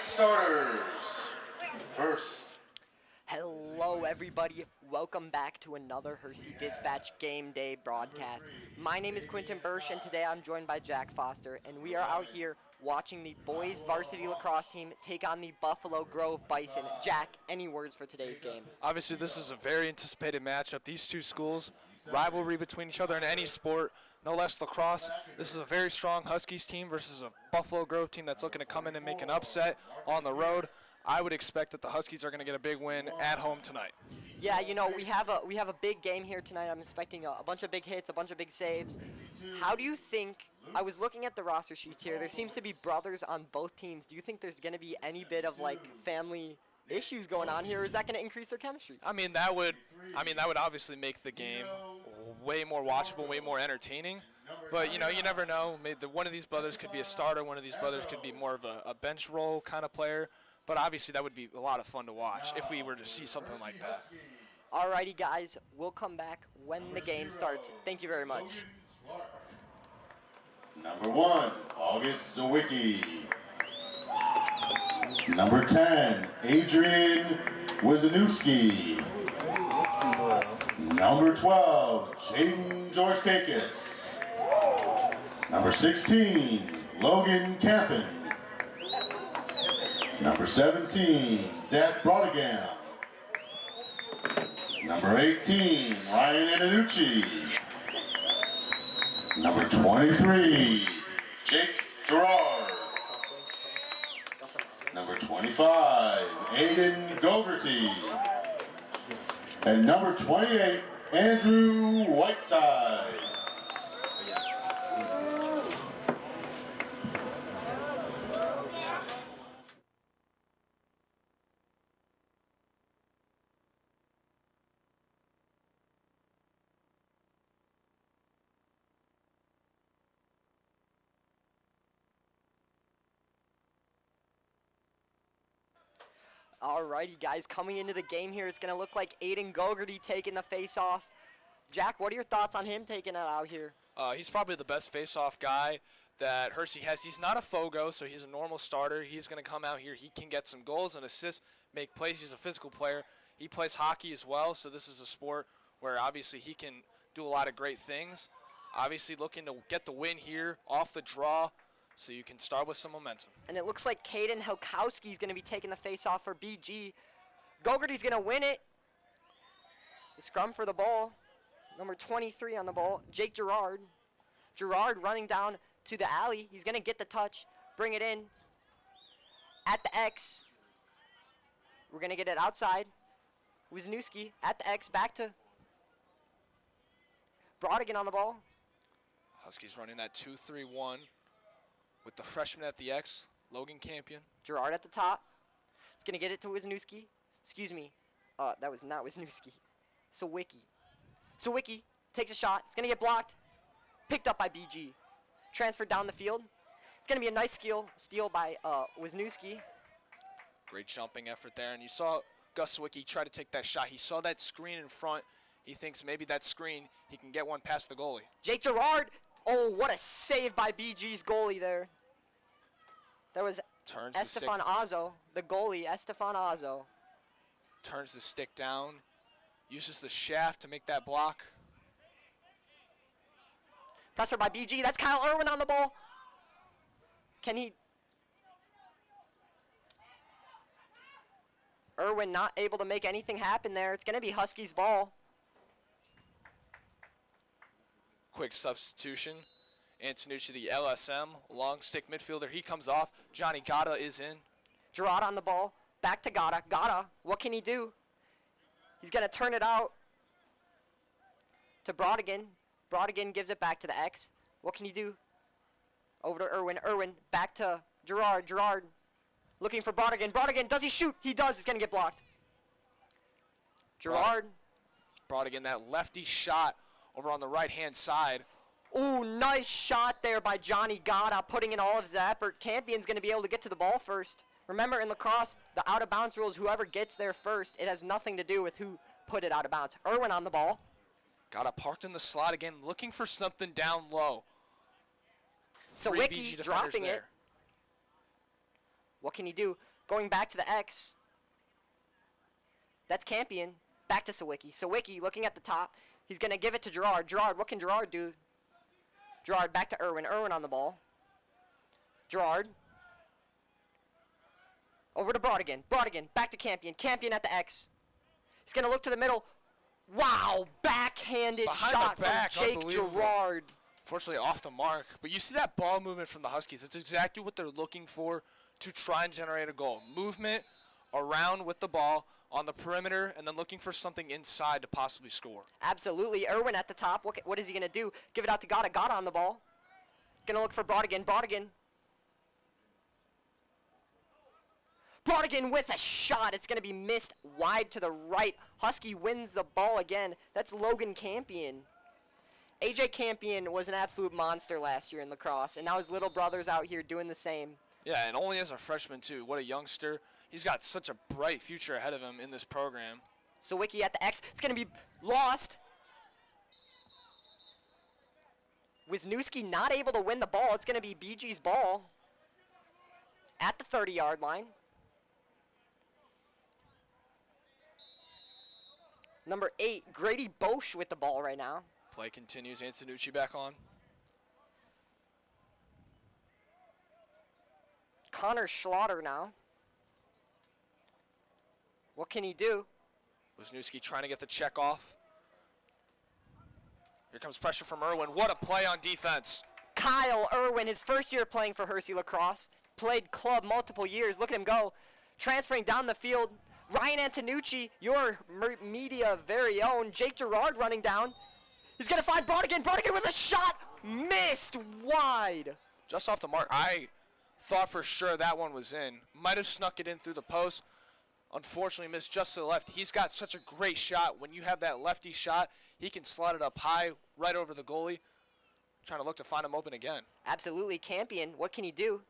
starters. First. Hello everybody, welcome back to another Hersey Dispatch Game Day broadcast. My name is Quentin Bursch and today I'm joined by Jack Foster and we are out here watching the boys varsity lacrosse team take on the Buffalo Grove Bison. Jack, any words for today's game? Obviously this is a very anticipated matchup. These two schools, rivalry between each other in any sport, no less lacrosse. This is a very strong Huskies team versus a Buffalo Grove team that's looking to come in and make an upset on the road. I would expect that the Huskies are going to get a big win at home tonight. Yeah, you know, we have a big game here tonight. I'm expecting a bunch of big hits, a bunch of big saves. How do you think, I was looking at the roster sheets here, there seems to be brothers on both teams. Do you think there's going to be any bit of like family issues going on here, or is that going to increase their chemistry? I mean that would obviously make the game way more watchable, way more entertaining. But you know, you never know. Maybe one of these brothers could be a starter, one of these brothers could be more of a bench role kind of player. But obviously that would be a lot of fun to watch if we were to see something like that. Alrighty guys, we'll come back when the game starts. Thank you very much. Number 1, August Zawicki. Number 10, Adrian Wisniewski. Number 12, Jaden Georgakis. Number 16, Logan Campen. Number 17, Zach Brodigan. Number 18, Ryan Antonucci. Number 23, Jake Gerard. Number 25, Aiden Gogarty. And number 28, Andrew Whiteside. Alrighty guys, coming into the game here, it's going to look like Aiden Gogarty taking the face-off. Jack, what are your thoughts on him taking it out here? He's probably the best face-off guy that Hersey has. He's not a Fogo, so he's a normal starter. He's going to come out here. He can get some goals and assists, make plays. He's a physical player. He plays hockey as well, so this is a sport where obviously he can do a lot of great things. Obviously looking to get the win here off the draw, so you can start with some momentum. And it looks like Caden Helkowski is going to be taking the face-off for BG. Gogarty's going to win it. It's a scrum for the ball. Number 23 on the ball, Jake Gerard. Gerard running down to the alley. He's going to get the touch, bring it in. At the X. We're going to get it outside. Wisniewski at the X, back to Brodigan on the ball. Huskies running that 2-3-1. With the freshman at the X, Logan Campion. Gerard at the top. It's going to get it to Wisniewski. Excuse me. That was not Wisniewski. Sawicki takes a shot. It's going to get blocked. Picked up by BG. Transferred down the field. It's going to be a nice steal by Wisniewski. Great jumping effort there. And you saw Gus Sawicki try to take that shot. He saw that screen in front. He thinks maybe that screen, he can get one past the goalie. Jake Gerard. Oh, what a save by BG's goalie there. That was Estefan Azo, the goalie, Estefan Azo. Turns the stick down, uses the shaft to make that block. Pressure by BG, that's Kyle Irwin on the ball. Can he? Irwin not able to make anything happen there. It's going to be Huskies' ball. Quick substitution. Antonucci, the LSM, long stick midfielder. He comes off. Johnny Gata is in. Gerard on the ball. Back to Gata. Gata, what can he do? He's going to turn it out to Brodigan. Brodigan gives it back to the X. What can he do? Over to Irwin. Irwin, back to Gerard. Gerard looking for Brodigan. Brodigan, does he shoot? He does. It's going to get blocked. Gerard. Brodigan, that lefty shot over on the right-hand side. Ooh, nice shot there by Johnny Gata, putting in all of his effort. Campion's going to be able to get to the ball first. Remember, in lacrosse, the out-of-bounds rule is whoever gets there first. It has nothing to do with who put it out of bounds. Irwin on the ball. Gata parked in the slot again, looking for something down low. Sawicki dropping it. What can he do? Going back to the X. That's Campion. Back to Sawicki. Sawicki looking at the top. He's going to give it to Gerard. Gerard, what can Gerard do? Gerard back to Irwin. Irwin on the ball. Gerard. Over to Brodigan. Brodigan back to Campion. Campion at the X. He's going to look to the middle. Wow, backhanded shot from Jake Gerard. Fortunately off the mark. But you see that ball movement from the Huskies. It's exactly what they're looking for to try and generate a goal. Movement around with the ball on the perimeter and then looking for something inside to possibly score. Absolutely. Irwin at the top. What is he going to do? Give it out to Gata. Gata on the ball. Going to look for Brodigan. Brodigan. Brodigan with a shot. It's going to be missed wide to the right. Husky wins the ball again. That's Logan Campion. AJ Campion was an absolute monster last year in lacrosse, and now his little brother's out here doing the same. Yeah, and only as a freshman, too. What a youngster. He's got such a bright future ahead of him in this program. Sawicki at the X. It's going to be lost. Wisniewski not able to win the ball. It's going to be BG's ball at the 30-yard line. Number 8, Grady Bosch with the ball right now. Play continues. Antonucci back on. Connor Schlaughter now. What can he do? Wisniewski trying to get the check off. Here comes pressure from Irwin. What a play on defense. Kyle Irwin, his first year playing for Hershey Lacrosse. Played club multiple years. Look at him go. Transferring down the field. Ryan Antonucci, your media very own. Jake Gerard running down. He's going to find Brodigan. Brodigan with a shot. Missed wide. Just off the mark. I thought for sure that one was in. Might have snuck it in through the post. Unfortunately missed just to the left. He's got such a great shot. When you have that lefty shot, he can slide it up high right over the goalie. Trying to look to find him open again. Absolutely. Campion, what can he do?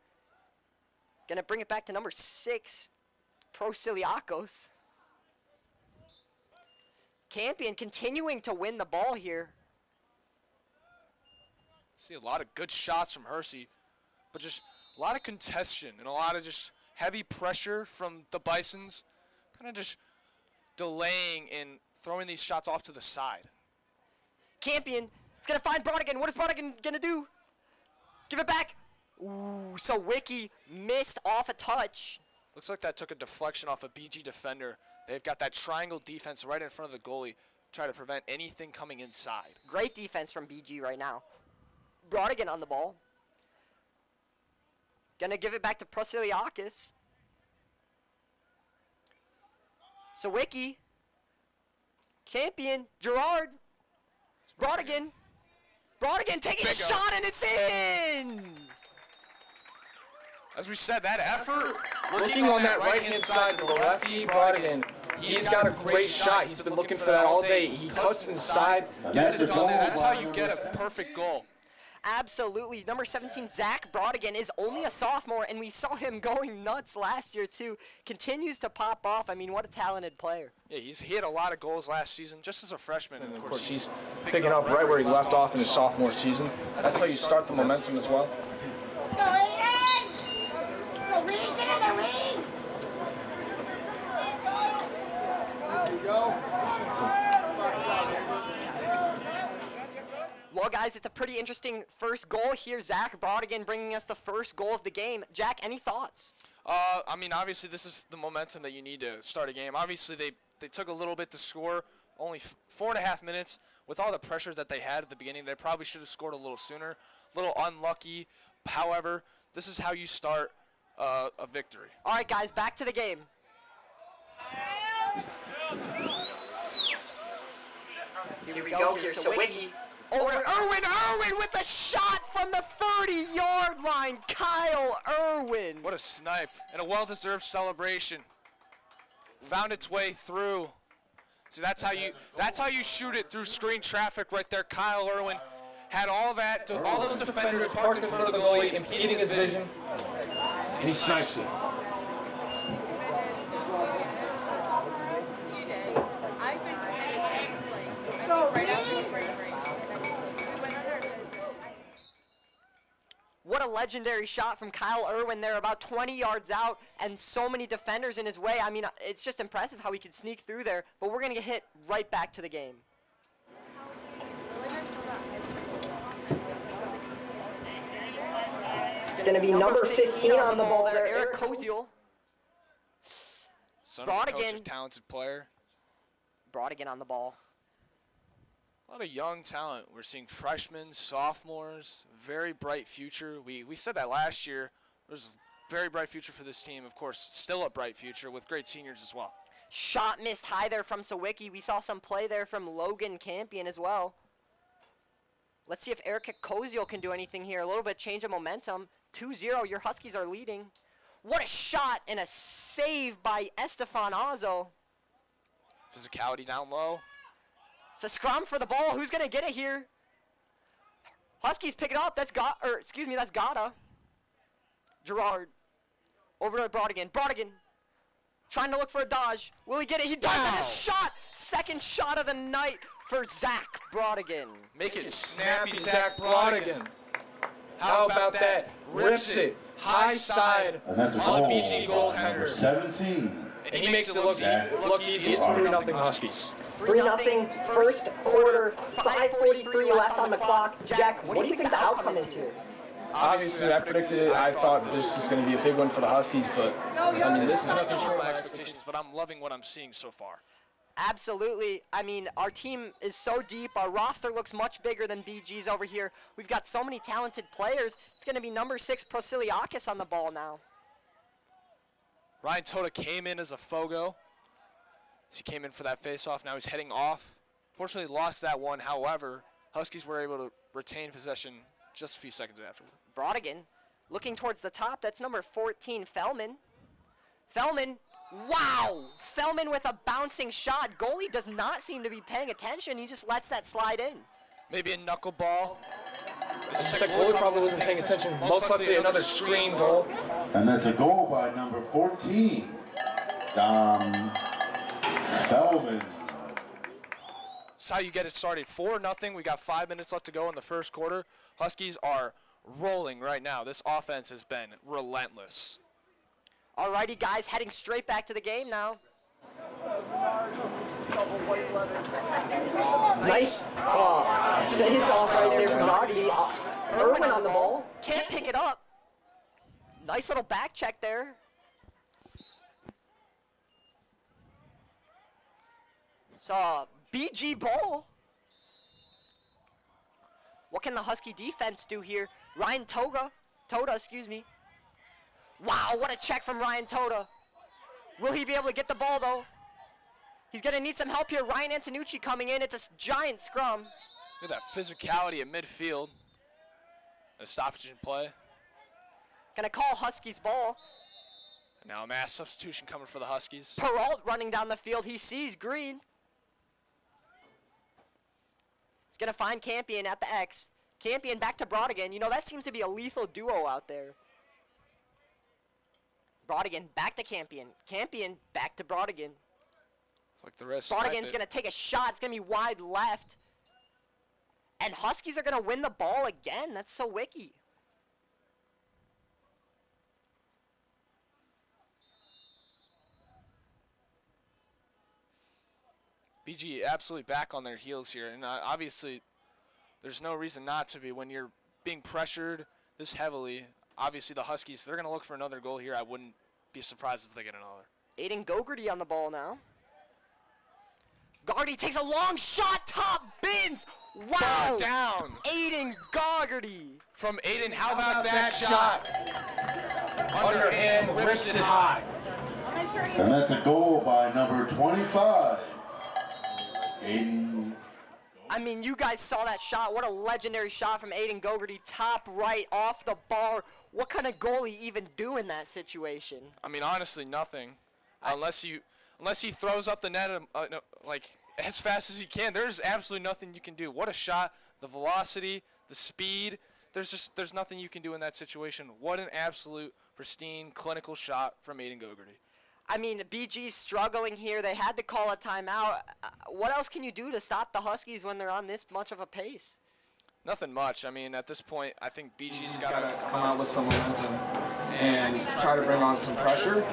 Going to bring it back to number 6, Prosiliakos. Campion continuing to win the ball here. See a lot of good shots from Hershey, but just a lot of contention and a lot of just heavy pressure from the Bisons, kind of just delaying and throwing these shots off to the side. Campion, it's going to find Brodigan. What is Brodigan going to do? Give it back. Ooh, so Wiki missed off a touch. Looks like that took a deflection off a BG defender. They've got that triangle defense right in front of the goalie, try to prevent anything coming inside. Great defense from BG right now. Brodigan on the ball. Gonna give it back to Prosiliakis. Sawicki. Campion. Gerard. Brodigan. Brodigan taking a shot and it's in! As we said, that effort, Looking on that right-hand side to the lefty, Brodigan, he's got a great shot. He's been looking for that all day. He cuts inside, gets it done. That's how you get a perfect goal. Absolutely. Number 17, Zach Brodigan, is only a sophomore, and we saw him going nuts last year, too. Continues to pop off. I mean, what a talented player. Yeah, he had a lot of goals last season, just as a freshman. And of course, he's picking up right where he left off in his sophomore season. That's how you start the momentum as well. Go, Aiden! The ring, get in the ring! There you go. Well, guys, it's a pretty interesting first goal here. Zach Brodigan bringing us the first goal of the game. Jack, any thoughts? I mean, obviously, this is the momentum that you need to start a game. Obviously, they took a little bit to score, only 4.5 minutes. With all the pressure that they had at the beginning, they probably should have scored a little sooner. A little unlucky. However, this is how you start a victory. All right, guys, back to the game. Here we go. Here's Sawicki. Over to Irwin with a shot from the 30-yard line. Kyle Irwin. What a snipe and a well-deserved celebration. Found its way through. So that's how you shoot it through screen traffic right there. Kyle Irwin had all those defenders parked in front of the goalie, impeding his vision, And he snipes it. What a legendary shot from Kyle Irwin there, about 20 yards out, and so many defenders in his way. I mean, it's just impressive how he could sneak through there, but we're going to get hit right back to the game. It's going to be number 15 on the ball there, Eric Koziel. Son of a coach, Brodigan. a talented player. Brodigan on the ball. A lot of young talent. We're seeing freshmen, sophomores, very bright future. We said that last year. There's a very bright future for this team. Of course, still a bright future with great seniors as well. Shot missed high there from Sawicki. We saw some play there from Logan Campion as well. Let's see if Eric Koziel can do anything here. A little bit change of momentum. 2-0, your Huskies are leading. What a shot and a save by Estefan Azo. Physicality down low. It's a scrum for the ball. Who's gonna get it here? Huskies pick it up. That's Gata. Gerard. Over to Brodigan. Brodigan. Trying to look for a dodge. Will he get it? He does it. A shot. Second shot of the night for Zach Brodigan. Make it Snappy Zach Brodigan. How about that? Rips it. High side And that's a on goal the BG by number goaltender. 17. And he makes it look easy. It's 3-0 Huskies. 3-0, first quarter, 5:43 left on the clock. Jack, what do you think the outcome is here? Obviously, I predicted it. I thought this is going to be a big one for the Huskies, but I mean, this is Not nothing sure short my of expectations, but I'm loving what I'm seeing so far. Absolutely. I mean, our team is so deep. Our roster looks much bigger than BG's over here. We've got so many talented players. It's going to be number 6, Prosiliakis on the ball now. Ryan Tota came in as a Fogo. He came in for that face-off. Now he's heading off. Fortunately, lost that one. However, Huskies were able to retain possession just a few seconds afterward. Brodigan looking towards the top. That's number 14, Fellman. Fellman, wow! Fellman with a bouncing shot. Goalie does not seem to be paying attention. He just lets that slide in. Maybe a knuckleball. It's like Goalie probably wasn't paying attention. Most likely another screen goal. And that's a goal by number 14, Dom Feldman. That's how you get it started. 4-0. We got 5 minutes left to go in the first quarter. Huskies are rolling right now. This offense has been relentless. Alrighty, guys, heading straight back to the game now. Nice face off right there from Roddy. Irwin on the ball. Can't pick it up. Nice little back check there. So, BG ball. What can the Husky defense do here? Ryan Toda, excuse me. Wow, what a check from Ryan Toda. Will he be able to get the ball, though? He's going to need some help here. Ryan Antonucci coming in. It's a giant scrum. Look at that physicality at midfield. A stoppage in play. Going to call Huskies ball. And now a mass substitution coming for the Huskies. Peralt running down the field. He sees green. He's going to find Campion at the X. Campion back to Brodigan. You know, that seems to be a lethal duo out there. Brodigan back to Campion. Campion back to Brodigan. Like the rest. Brodigan's going to take a shot. It's going to be wide left. And Huskies are going to win the ball again. That's so wicky. BG absolutely back on their heels here. And obviously, there's no reason not to be when you're being pressured this heavily. Obviously, the Huskies, they're going to look for another goal here. I wouldn't be surprised if they get another. Aiden Gogarty on the ball now. Gogarty takes a long shot, top bins. Wow. Down. Aiden Gogarty. From Aiden, how about that shot? Underhand, rips it high. And that's a goal by number 25, Aiden. I mean, you guys saw that shot. What a legendary shot from Aiden Gogarty. Top right off the bar. What kind of goalie even do in that situation? I mean, honestly, nothing. Unless he throws up the net like as fast as he can. There's absolutely nothing you can do. What a shot. The velocity, the speed. There's nothing you can do in that situation. What an absolute pristine clinical shot from Aiden Gogarty. I mean, BG's struggling here. They had to call a timeout. What else can you do to stop the Huskies when they're on this much of a pace? Nothing much. I mean, at this point, I think BG's got to come out with some momentum and try to bring on some pressure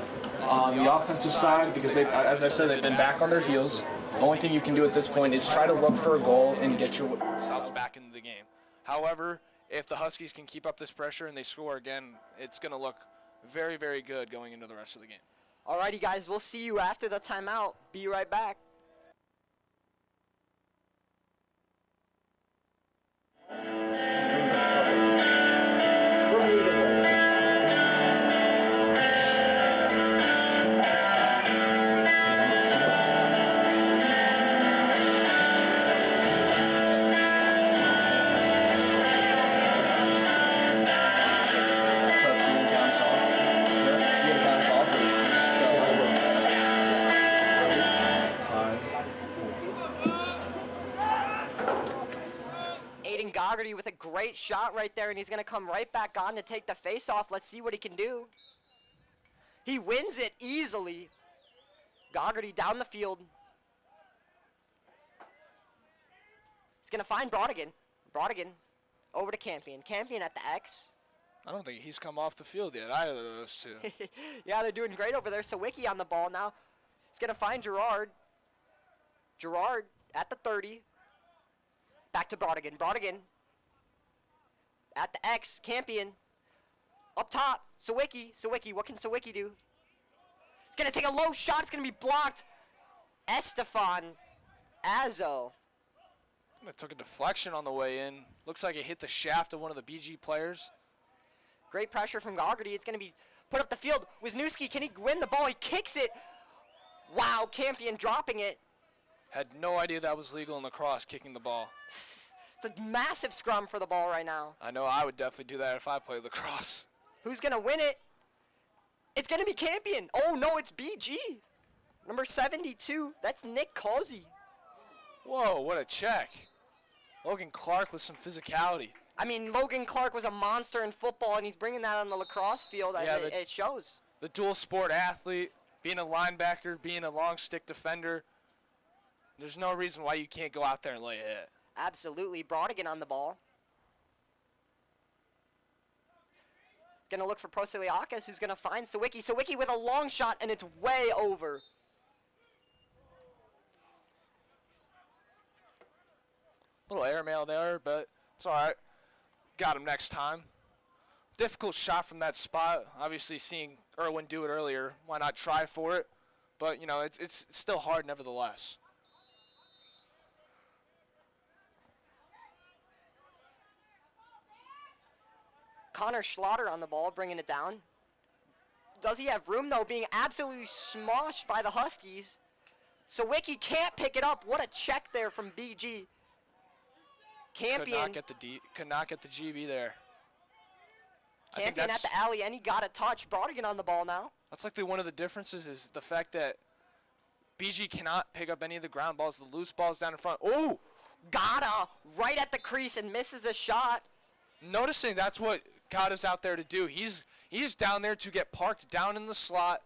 on the offensive side because they, as I said, they've been back on their heels. The only thing you can do at this point is try to look for a goal and get yourselves back into the game. However, if the Huskies can keep up this pressure and they score again, it's going to look very, very good going into the rest of the game. Alrighty, guys, we'll see you after the timeout. Be right back. With a great shot right there, and he's going to come right back on to take the face off. Let's see what he can do. He wins it easily. Gogarty down the field. He's going to find Brodigan. Brodigan over to Campion. Campion at the X. I don't think he's come off the field yet, either of those two. Yeah, they're doing great over there. Sawicki on the ball now. He's going to find Gerard. Gerard at the 30. Back to Brodigan. Brodigan at the X. Campion up top. Sawicki. Sawicki. What can Sawicki do? It's going to take a low shot. It's going to be blocked. Estefan Azo. It took a deflection on the way in. Looks like it hit the shaft of one of the BG players. Great pressure from Gogarty. It's going to be put up the field. Wisniewski, can he win the ball? He kicks it. Wow, Campion dropping it. Had no idea that was legal in lacrosse, kicking the ball. It's a massive scrum for the ball right now. I know I would definitely do that if I played lacrosse. Who's going to win it? It's going to be Campion. Oh, no, it's BG. Number 72. That's Nick Causey. Whoa, what a check. Logan Clark with some physicality. I mean, Logan Clark was a monster in football, and he's bringing that on the lacrosse field. Yeah, it shows. The dual sport athlete, being a linebacker, being a long stick defender. There's no reason why you can't go out there and lay a hit. Absolutely. Brodigan on the ball. Going to look for Prosiliakis, who's going to find Sawicki. Sawicki with a long shot, and it's way over. Little airmail there, but it's all right. Got him next time. Difficult shot from that spot. Obviously, seeing Irwin do it earlier, why not try for it? But, you know, it's still hard nevertheless. Connor Schlatter on the ball, bringing it down. Does he have room, though? Being absolutely smoshed by the Huskies. Sawicki can't pick it up. What a check there from BG. Campion. Could not get the GB there. Campion at the alley, and he got a touch. Brodigan on the ball now. That's likely one of the differences is the fact that BG cannot pick up any of the ground balls, the loose balls down in front. Oh! Gata right at the crease and misses the shot. Noticing that's what Gata's out there to do. He's down there to get parked down in the slot,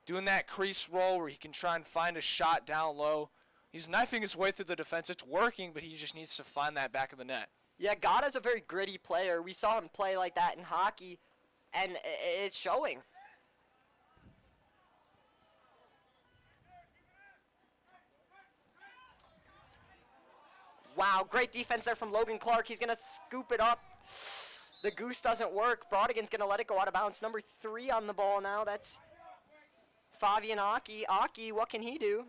doing that crease roll where he can try and find a shot down low. He's knifing his way through the defense. It's working, but he just needs to find that back of the net. Yeah, Gata's a very gritty player. We saw him play like that in hockey, and it's showing. Wow, great defense there from Logan Clark. He's going to scoop it up. The goose doesn't work. Brodigan's going to let it go out of bounds. Number 3 on the ball now. That's Fabian Aki. Aki, what can he do?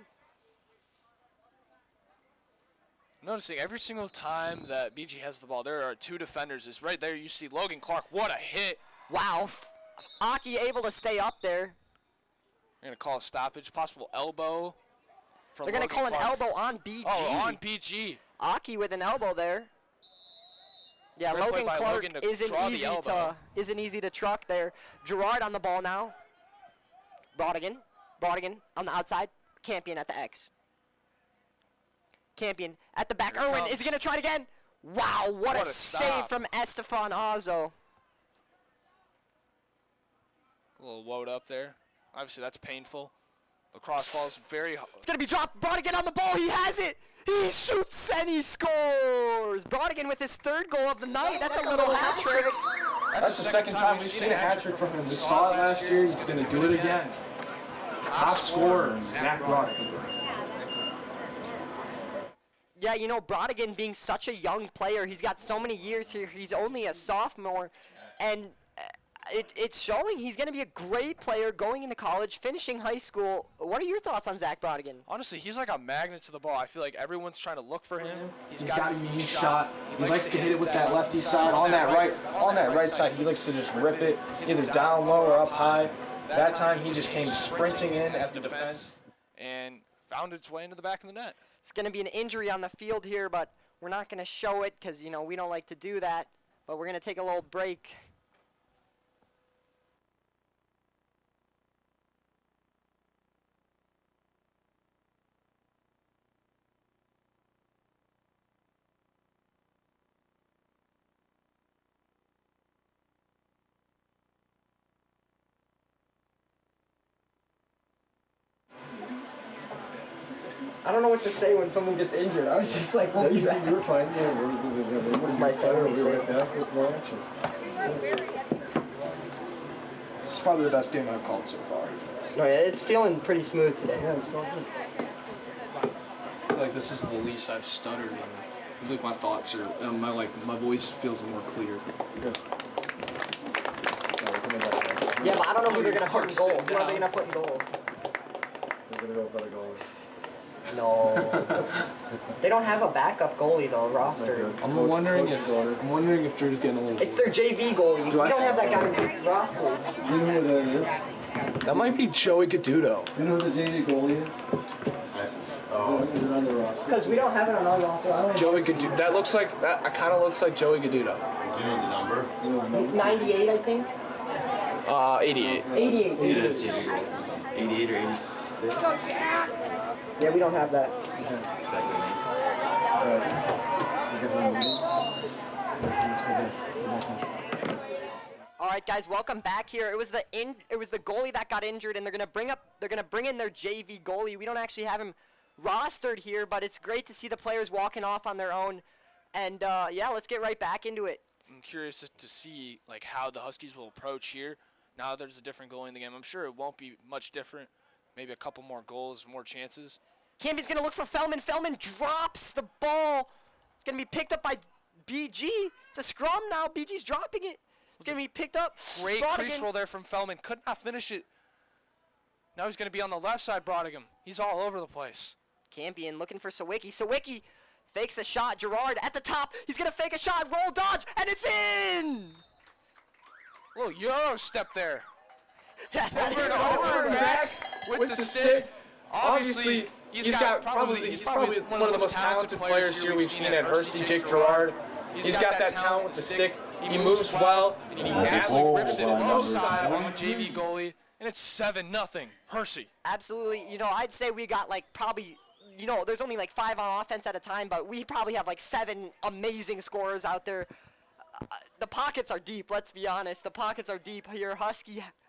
Noticing every single time that BG has the ball, there are 2 defenders. Is right there you see Logan Clark. What a hit. Wow. Aki able to stay up there. They're going to call a stoppage, possible elbow. They're going to call an elbow on BG. Oh, on BG. Aki with an elbow there. Yeah, Logan Clark isn't easy to truck there. Gerard on the ball now. Brodigan on the outside. Campion at the X. Campion at the back. Irwin, is he going to try it again? Wow, what a save from Estefan Azo. A little woed up there. Obviously, that's painful. Lacrosse falls very hard. It's going to be dropped. Brodigan on the ball. He has it. He shoots and he scores! Brodigan with his 3rd goal of the night. That's a little hat trick. That's the second time we've seen a hat trick from him. We saw it last year. He's going to do it again. Top scorer, Zach Brodigan. Yeah, you know, Brodigan being such a young player, he's got so many years here. He's only a sophomore, and it's showing he's going to be a great player going into college, finishing high school. What are your thoughts on Zach Brodigan? Honestly, he's like a magnet to the ball. I feel like everyone's trying to look for him. He's got a unique shot. He likes to hit it with that lefty side on that right side. He likes to just rip it either down low or up high. That time he just came sprinting in at the defense and found its way into the back of the net. It's going to be an injury on the field here, but we're not going to show it because, you know, we don't like to do that. But we're going to take a little break. I don't know what to say when someone gets injured. I was just like, You were fine. Yeah, What does my family say? Right back with more action. This is probably the best game I've called so far. No, yeah, it's feeling pretty smooth today. Yeah, it's going good. I feel like this is the least I've stuttered. And like my thoughts are, my voice feels more clear. Good. Yeah, we're coming back now. Yeah, but I don't know who they're going to put in goal. Who are they going to put in goal? We're gonna go for the goalie. No. They don't have a backup goalie, though, roster. I'm wondering if Drew's getting a little. It's their JV goalie. We don't have that guy roster. Do you know who that is? That might be Joey Gadudo. Do you know who the JV goalie is? Is it on the roster? Because we don't have it on our roster. I don't Joey Gadudo. That kind of looks like Joey Gadudo. Do you know the number? 98, I think. 88. 88. It is JV goal. 88 or 86. Yeah, we don't have that. Back in All right, guys, welcome back here. It was the goalie that got injured, and they're gonna bring in their JV goalie. We don't actually have him rostered here, but it's great to see the players walking off on their own. And yeah, let's get right back into it. I'm curious to see like how the Huskies will approach here. Now there's a different goalie in the game. I'm sure it won't be much different. Maybe a couple more goals, more chances. Campion's gonna look for Fellman. Fellman drops the ball. It's gonna be picked up by BG. It's a scrum now. BG's dropping it. It's gonna be picked up. Great Brodigan. crease roll there from Fellman. Could not finish it. Now he's gonna be on the left side, Brodigan. He's all over the place. Campion looking for Sawicki. Sawicki fakes a shot. Gerard at the top. He's gonna fake a shot. Roll dodge, and it's in. Little Euro step there. Yeah, that Over is and what it over and is. back with the stick. Obviously, he's probably one of the most talented players here we've seen at Hersey, Jake Gerard. He's got that talent with the stick. He moves well, and he absolutely rips it low side on the JV goalie, and it's 7-0 Hersey. Absolutely. You know, I'd say we got like probably, you know, there's only like 5 on offense at a time, but we probably have like 7 amazing scorers out there. The pockets are deep, let's be honest. The pockets are deep here.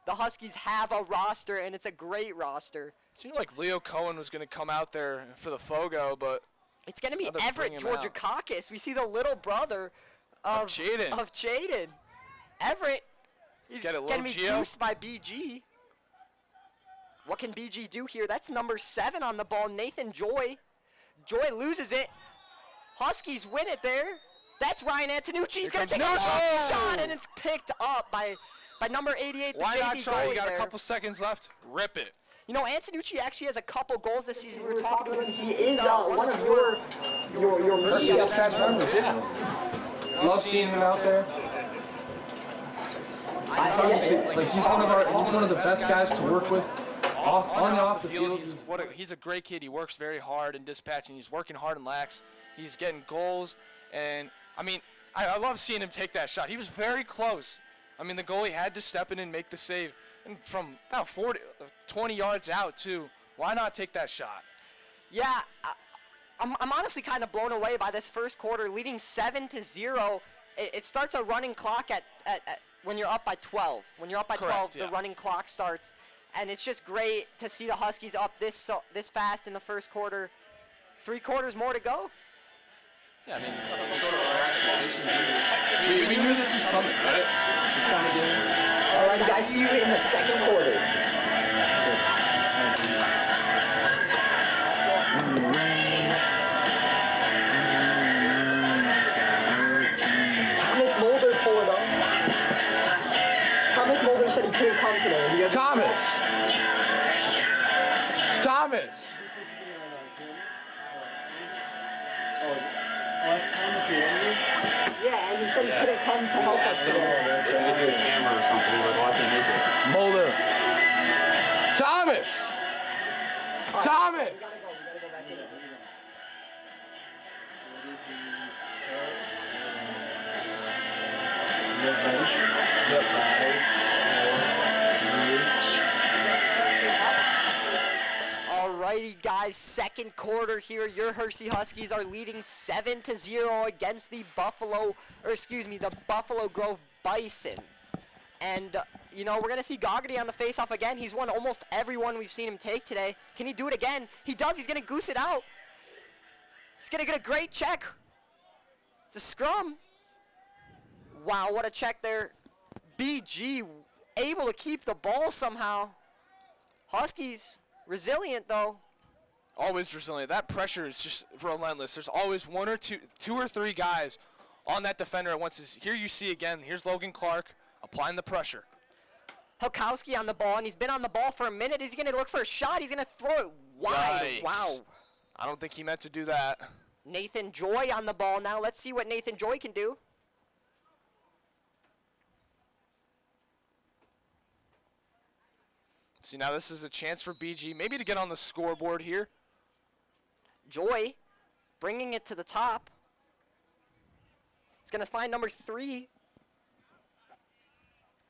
The Huskies have a roster, and it's a great roster. It seemed like Leo Cohen was going to come out there for the Fogo, but It's going to be Now they're Everett bringing him out. Georgakakis. We see the little brother of Chaden. Everett is Get it, going to be little Gio. goosed by BG. What can BG do here? That's number 7 on the ball, Nathan Joy. Joy loses it. Huskies win it there. That's Ryan Antonucci. He's going to take a long shot, and it's picked up by number 88, the why JV not try? goalie You got there. a couple seconds left. Rip it. You know, Antonucci actually has a couple goals this season. We were talking about him. He is one of your Dispatch members, yeah. Love seeing him out there. He's one of the best guys to work with on and off the field. He's a great kid. He works very hard in dispatching. He's working hard in lax. He's getting goals. And, I mean, I love seeing him take that shot. He was very close. I mean, the goalie had to step in and make the save. And from about 20 yards out, too. Why not take that shot? Yeah, I'm honestly kind of blown away by this first quarter, leading 7-0. It starts a running clock at when you're up by 12. When you're up by 12, Correct, yeah. the running clock starts, and it's just great to see the Huskies up this fast in the first quarter. 3/4 more to go. Yeah, I mean, nothing short of our expectations either. We knew this was coming, right? This kind of game. All right, guys, see you in the second quarter. Thomas Mulder pulled up. Thomas Mulder said he couldn't come today. You guys Thomas. Yeah, and he said he couldn't come to help us today. If you could do a camera or something, he's like, oh, I can make it. Mulder. Thomas. We gotta go back in. Alrighty, guys, second quarter here. Your Hershey Huskies are leading 7-0 against the Buffalo Grove Bison. And, you know, we're going to see Goalie on the faceoff again. He's won almost every one we've seen him take today. Can he do it again? He does. He's going to goose it out. He's going to get a great check. It's a scrum. Wow, what a check there. BG able to keep the ball somehow. Huskies resilient, though. Always resilient. That pressure is just relentless. There's always two or three guys on that defender at once. Here you see again, here's Logan Clark applying the pressure. Helkowski on the ball, and he's been on the ball for a minute. He's going to look for a shot. He's going to throw it wide. Yikes. Wow. I don't think he meant to do that. Nathan Joy on the ball now. Let's see what Nathan Joy can do. See, now this is a chance for BG maybe to get on the scoreboard here. Joy bringing it to the top. He's going to find number 3.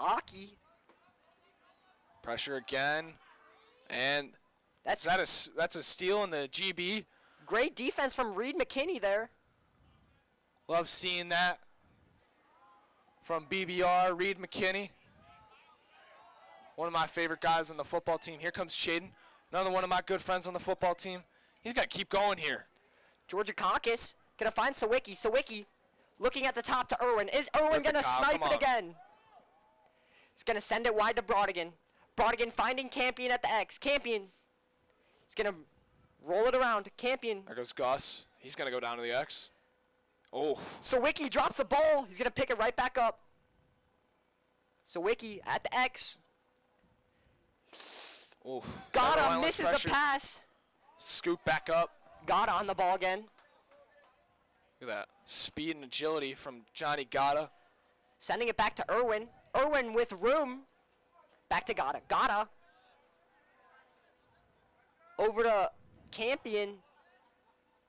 Aki. Pressure again. And That's that's a steal in the GB. great defense from Reed McKinney there. Love seeing that from BBR, Reed McKinney. One of my favorite guys on the football team. Here comes Shaden, another one of my good friends on the football team. He's got to keep going here. Georgia Caucus going to find Sawicki. Sawicki looking at the top to Irwin. Is Irwin Rip going to it, Kyle, snipe come it on. again? He's going to send it wide to Brodigan. Brodigan finding Campion at the X. Campion. He's going to roll it around. Campion. There goes Gus. He's going to go down to the X. Oh, Sawicki drops the ball. He's going to pick it right back up. Sawicki at the X. oh. Gata Relentless misses pressure. the pass. Scoop back up. Gata on the ball again. Look at that. Speed and agility from Johnny Gata. Sending it back to Irwin. Irwin with room. Back to Gata. Gata. Over to Campion.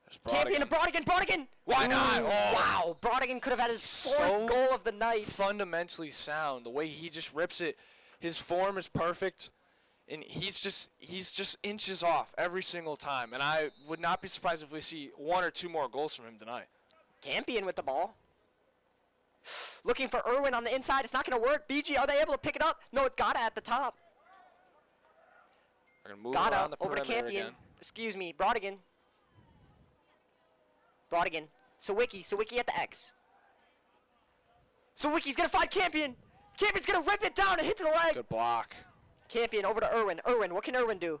There's Campion to Brodigan. Brodigan. Why not? Ooh, Oh. Wow. Brodigan could have had his So fourth goal of the night. Fundamentally sound. The way he just rips it. His form is perfect. And he's just inches off every single time. And I would not be surprised if we see 1 or 2 more goals from him tonight. Campion with the ball. Looking for Irwin on the inside. It's not going to work. BG, are they able to pick it up? No, it's Gata at the top. They're going to move Gata around the over to perimeter Campion. again. Excuse me, Brodigan. Brodigan. Sawicki at the X. Sawicki's going to find Campion. Campion's going to rip it down and hits the leg. Good block. Campion over to Irwin. Irwin, what can Irwin do?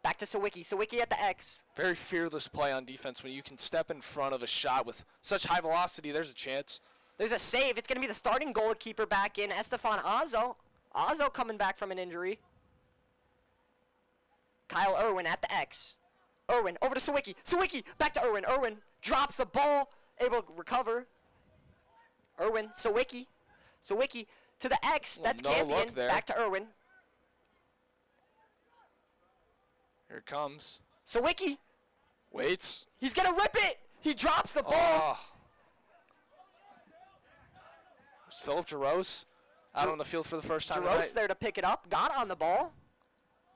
Back to Sawicki. Sawicki at the X. Very fearless play on defense. When you can step in front of a shot with such high velocity, there's a chance. There's a save. It's going to be the starting goalkeeper back in, Estefan Azo. Azo coming back from an injury. Kyle Irwin at the X. Irwin over to Sawicki. Sawicki back to Irwin. Irwin drops the ball. Able to recover. Irwin. Sawicki. Sawicki to the X. That's no Campion. look there. Back to Irwin. Here it comes. Sawicki. Waits. He's going to rip it. He drops the ball. Oh. There's Philip Jaros out on the field for the first time Jaros tonight. there to pick it up. Got on the ball.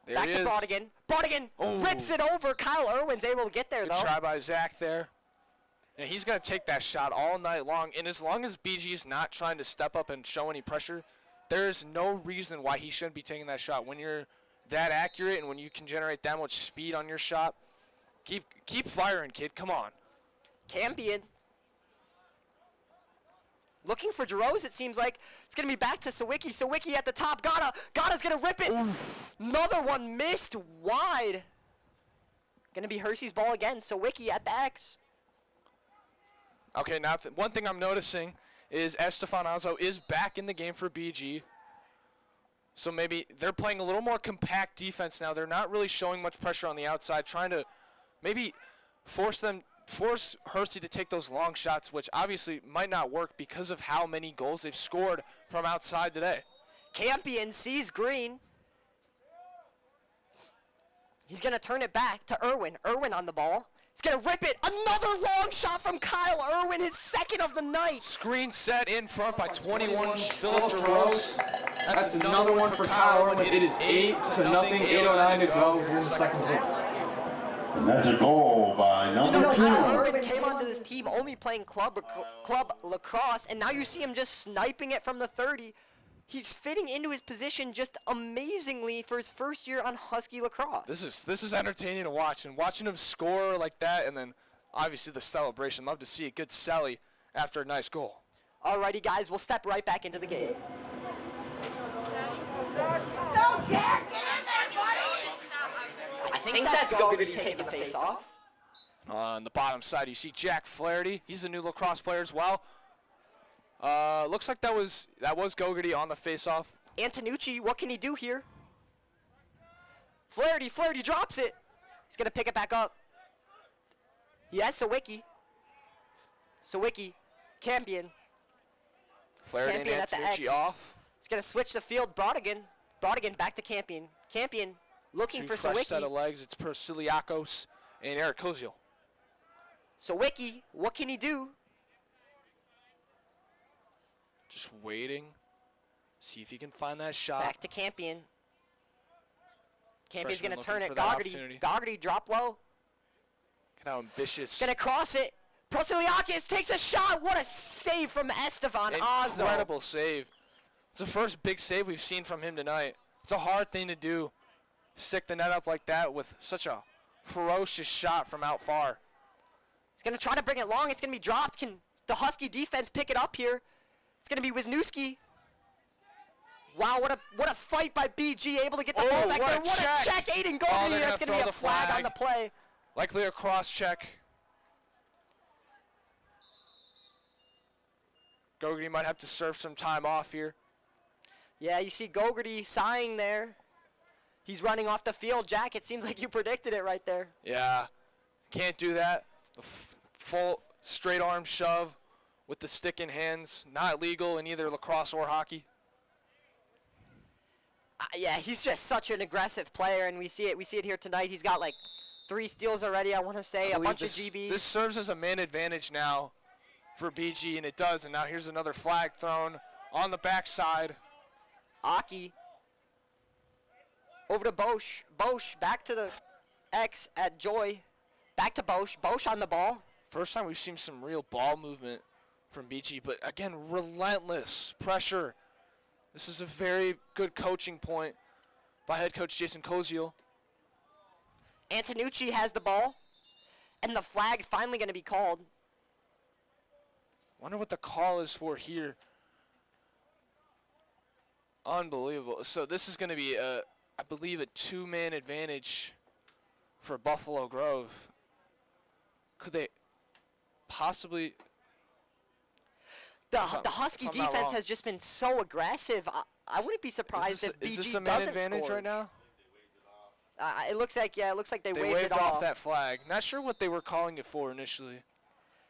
There Back he to is. Brodigan. Brodigan Oh. rips it over. Kyle Irwin's able to get there, Good though. try by Zach there. And he's going to take that shot all night long. And as long as BG is not trying to step up and show any pressure, there is no reason why he shouldn't be taking that shot. When you're that accurate and when you can generate that much speed on your shot, Keep firing, kid. Come on. Campion. Looking for Jarosz, it seems like. It's going to be back to Sawicki. Sawicki at the top. Gada's going to rip it. Another one missed wide. Going to be Hersey's ball again. Sawicki at the X. Okay, now one thing I'm noticing is Estefan Azo is back in the game for BG. So maybe they're playing a little more compact defense now. They're not really showing much pressure on the outside, trying to maybe force Hersey to take those long shots, which obviously might not work because of how many goals they've scored from outside today. Campion sees green. He's going to turn it back to Irwin. Irwin on the ball. He's going to rip it. Another long shot from Kyle Irwin, his second of the night. Screen set in front by 21, Philip Jarosz. That's another one for Kyle Irwin. It is 8-0, 8:09 to go here in the second quarter. And that's a goal by number 2. Kyle Irwin came onto this team only playing club lacrosse, and now you see him just sniping it from the 30. He's fitting into his position just amazingly for his first year on Husky lacrosse. This is entertaining to watch, and watching him score like that, and then obviously the celebration. Love to see a good celly after a nice goal. Alrighty, guys, we'll step right back into the game. No, Jack, get in there, buddy! I think that's Goalie taking the face off. On the bottom side, you see Jack Flaherty. He's a new lacrosse player as well. Looks like that was Gogarty on the face-off. Antonucci, what can he do here? Flaherty drops it. He's going to pick it back up. He has Sawicki. Campion. Flaherty and Campion at the Antonucci X. off. He's going to switch the field. Brodigan back to Campion. Campion looking for Fresh set of Sawicki. legs. It's Persiliakos and Eric Koziel. Sawicki, what can he do? Just waiting. See if he can find that shot. Back to Campion. Campion's Freshman going to turn looking it. for that opportunity. Gogarty drop low. Look at how ambitious. Going to cross it. Prosiliakis takes a shot. What a save from Estefan Azo. Incredible save. It's the first big save we've seen from him tonight. It's a hard thing to do. Stick the net up like that with such a ferocious shot from out far. He's going to try to bring it long. It's going to be dropped. Can the Husky defense pick it up here? It's going to be Wisniewski. Wow, what a fight by BG, able to get the ball back there. What a check, Aiden Gogarty. they're That's gonna going to be throw a flag on the play. Likely a cross check. Gogarty might have to serve some time off here. Yeah, you see Gogarty sighing there. He's running off the field. Jack, it seems like you predicted it right there. Yeah, can't do that. The full straight arm shove with the stick in hands, not legal in either lacrosse or hockey. Yeah, he's just such an aggressive player, and we see it here tonight. He's got like 3 steals already, I want to say, a bunch of GBs. This serves as a man advantage now for BG, and it does. And now here's another flag thrown on the backside. Aki over to Bosch. Bosch back to the X at Joy. Back to Bosch. Bosch on the ball. First time we've seen some real ball movement from BG, but again, relentless pressure. This is a very good coaching point by head coach Jason Koziel. Antonucci has the ball, and the flag's finally going to be called. Wonder what the call is for here. Unbelievable. So this is going to be, I believe, a 2-man advantage for Buffalo Grove. Could they possibly... The Husky defense has just been so aggressive. I wouldn't be surprised if BG is this a man doesn't advantage score. right now? It looks like they waved it off off. that flag. Not sure what they were calling it for initially.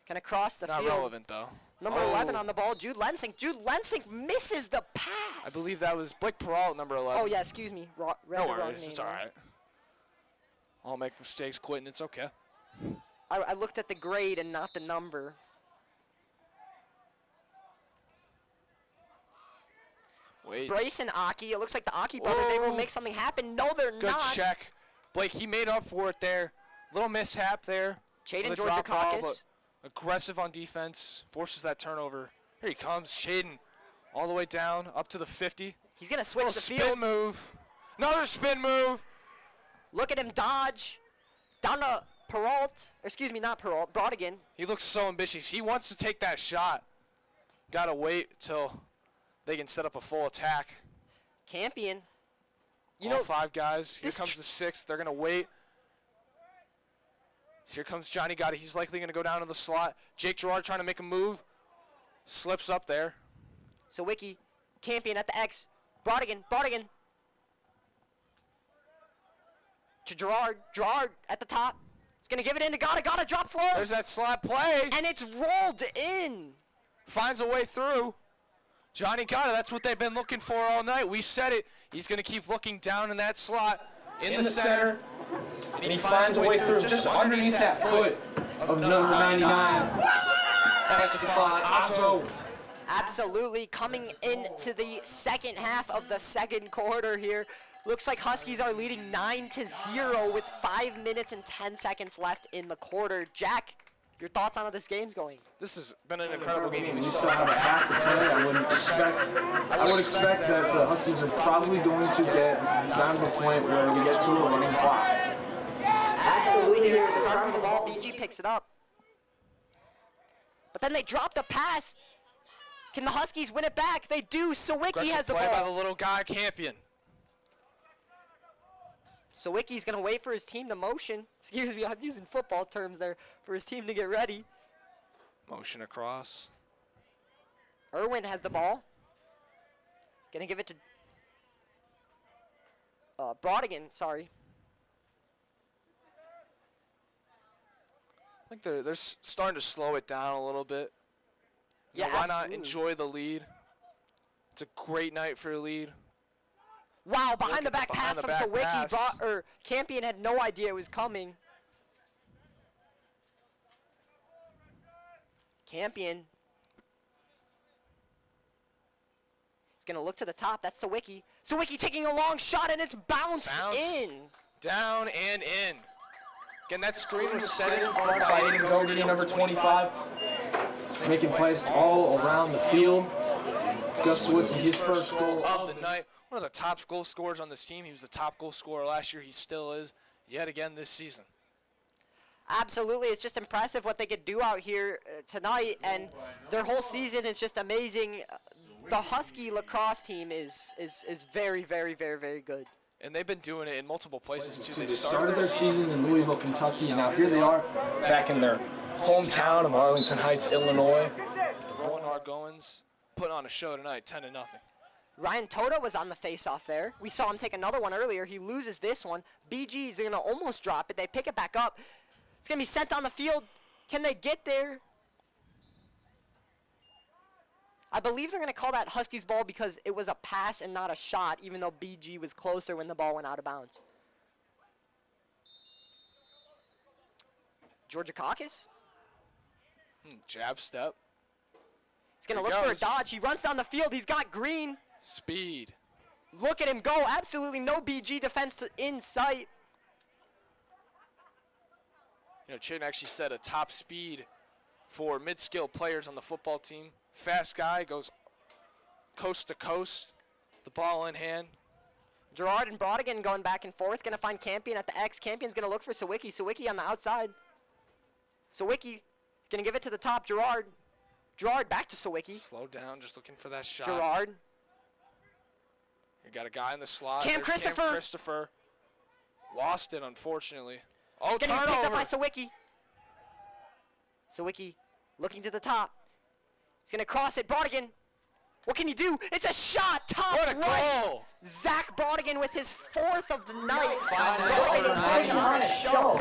Kind of cross the Not field. relevant though. Number 11 on the ball, Jude Lensing. Jude Lensing misses the pass. I believe that was Blake Peralt, number 11. Oh yeah, excuse me. Read No the wrong worries, name it's there. all right. I'll make mistakes quitting, it's okay. I looked at the grade and not the number. Wait. Brace and Aki. It looks like the Aki brothers able to make something happen. No, they're Good not. check. Blake, he made up for it there. Little mishap there. Chaden with a drop ball, Georgakakis. but aggressive on defense. Forces that turnover. Here he comes, Chaden. All the way down, up to the 50. He's going to switch the Spin field. move. Another spin move. Look at him dodge. Down to not Peralt, Brodigan. He looks so ambitious. He wants to take that shot. Got to wait till they can set up a full attack. Campion. You All know, 5 guys. Here this comes the 6th. They're going to wait. So here comes Johnny Gotti. He's likely going to go down to the slot. Jake Gerard trying to make a move. Slips up there. Sawicki, Campion at the X. Brodigan. To Gerard at the top. He's going to give it in to Gotta drops low. There's that slot play. And it's rolled in. Finds a way through. Johnny Gotta, that's what they've been looking for all night. We said it. He's going to keep looking down in that slot in the center. And he finds a way through just underneath that foot of number 99. Estefan Otto. Absolutely coming into the second half of the second quarter here. Looks like Huskies are leading 9-0 with 5 minutes and 10 seconds left in the quarter. Jack, your thoughts on how this game's going? This has been an incredible game. We still have a half to play. I would expect that the Huskies are probably going to get down to the point where we get to a running clock. Absolutely, here is scrum for the ball. BG picks it up. But then they drop the pass. Can the Huskies win it back? They do. Sawicki has the play by the ball. little guy, Campion. Sawicki's going to wait for his team to motion. Excuse me, I'm using football terms there. For his team to get ready. Motion across. Irwin has the ball. Going to give it to Brodigan, sorry. I think they're starting to slow it down a little bit. Yeah, why not absolutely. enjoy the lead? It's a great night for a lead. Wow, behind Look the at back the pass from behind the back Sawicki. pass. Campion had no idea it was coming. Campion. He's going to look to the top. That's Sawicki. Sawicki taking a long shot, and it's bounced in. Down and in. Again, that screen was set in front By Aiden Goalie, number 25. Making plays all around the field. Gus Sawicki, his first goal of the night. One of the top goal scorers on this team. He was the top goal scorer last year. He still is yet again this season. Absolutely. It's just impressive what they could do out here tonight, and their whole season is just amazing. The Husky lacrosse team is very, very, very, very good. And they've been doing it in multiple places, too. They started their season in Louisville, Kentucky, and now here they are back in their hometown of Arlington Heights, Illinois. The Roland Goins putting on a show tonight, 10-0. Ryan Tota was on the face-off there. We saw him take another one earlier. He loses this one. BG is going to almost drop it. They pick it back up. It's going to be sent on the field. Can they get there? I believe they're going to call that Huskies ball because it was a pass and not a shot, even though BG was closer when the ball went out of bounds. Georgia Caucus. Jab step. He's going to look for a dodge. He runs down the field. He's got green. Speed. Look at him go. Absolutely no BG defense in sight. You know, Chin actually set a top speed for mid-skill players on the football team. Fast guy, goes coast to coast. The ball in hand. Gerard and Brodigan going back and forth. Going to find Campion at the X. Campion's going to look for Sawicki. Sawicki on the outside. Sawicki is going to give it to the top. Gerard back to Sawicki. Slow down, just looking for that shot. Gerard. You got a guy in the slot. Cam There's Christopher. Cam Christopher. Lost it, unfortunately. Oh, It's getting picked up by turnover. Sawicki. Sawicki looking to the top. He's going to cross it. Brodigan. What can he do? It's a shot. Top What a right. goal. Zach Brodigan with his 4th of the night. Brodigan putting on a show.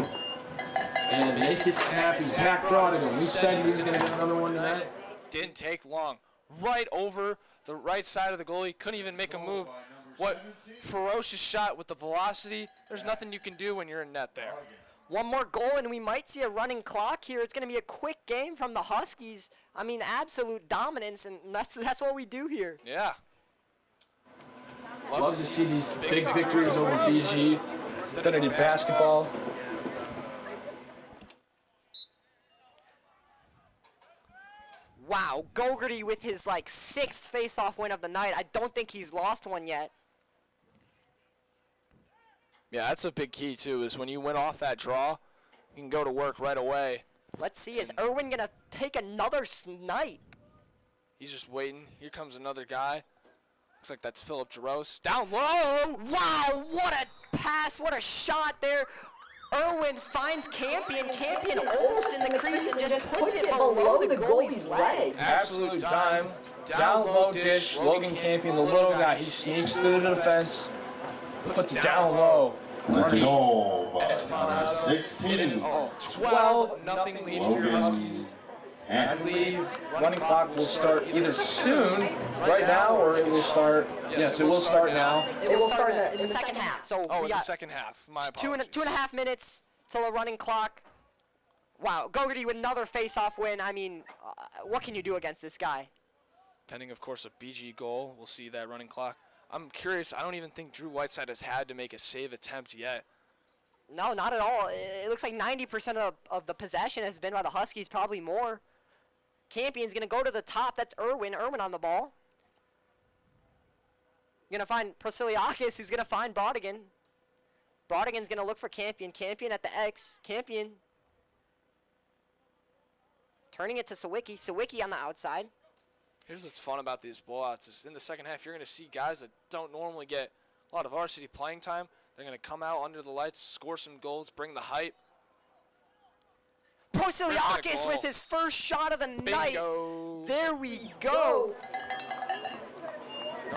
And make his happy. Zach Brodigan. We said he was going to get another one tonight. Didn't take long. Right over the right side of the goalie. Couldn't even make a move. What ferocious shot with the velocity. There's nothing you can do when you're in net there. One more goal and we might see a running clock here. It's going to be a quick game from the Huskies. I mean, absolute dominance, and that's what we do here. Yeah. Love to see these big victories over BG. Then I did basketball. Wow, Gogarty with his, 6th face-off win of the night. I don't think he's lost one yet. Yeah, that's a big key, too, is when you win off that draw, he can go to work right away. Let's see, is Irwin going to take another snipe? He's just waiting. Here comes another guy. Looks like that's Philip Jaros. Down low! Wow, what a pass, what a shot there. Irwin finds Campion. Campion almost in the crease and just puts it below the goalie's legs. Absolute time. Down low dish. Logan Campion, the little guy, he sneaks through the defense, puts it down low. Let's go by number It 16. is 12-0 lead for your Huskies. And I believe running clock will start either soon, right now, or it will start. Yes, it will start now. It will start in the second half. So Oh, we in the got second half. My two and apologies. a half minutes till a running clock. Wow, Gogarty with another face-off win. I mean, what can you do against this guy? Pending, of course, a BG goal. We'll see that running clock. I'm curious. I don't even think Drew Whiteside has had to make a save attempt yet. No, not at all. It looks like 90% of the possession has been by the Huskies, probably more. Campion's going to go to the top. That's Irwin. Irwin on the ball. Going to find Prosiliakis, who's going to find Brodigan. Brodigan's going to look for Campion. Campion at the X. Campion turning it to Sawicki. Sawicki on the outside. Here's what's fun about these blowouts is in the second half, you're going to see guys that don't normally get a lot of varsity playing time. They're going to come out under the lights, score some goals, bring the hype. Prosiliakis with his first shot of the night. Bingo. There we go.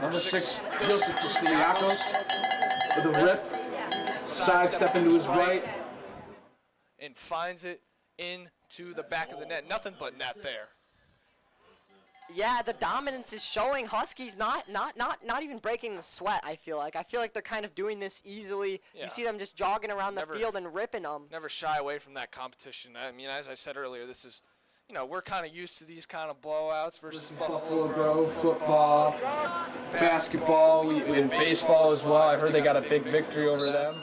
Number 6, Joseph Prosiliakis with a rip. Sidestep into his right. And finds it into the back of the net. Nothing but net there. Yeah, the dominance is showing. Huskies not even breaking the sweat, I feel like. I feel like they're kind of doing this easily. Yeah. You see them just jogging around the field and ripping them. Never shy away from that competition. I mean, as I said earlier, this is, you know, we're kind of used to these kind of blowouts versus Buffalo Grove, football, basketball, and baseball as well. I heard they got a big victory over them.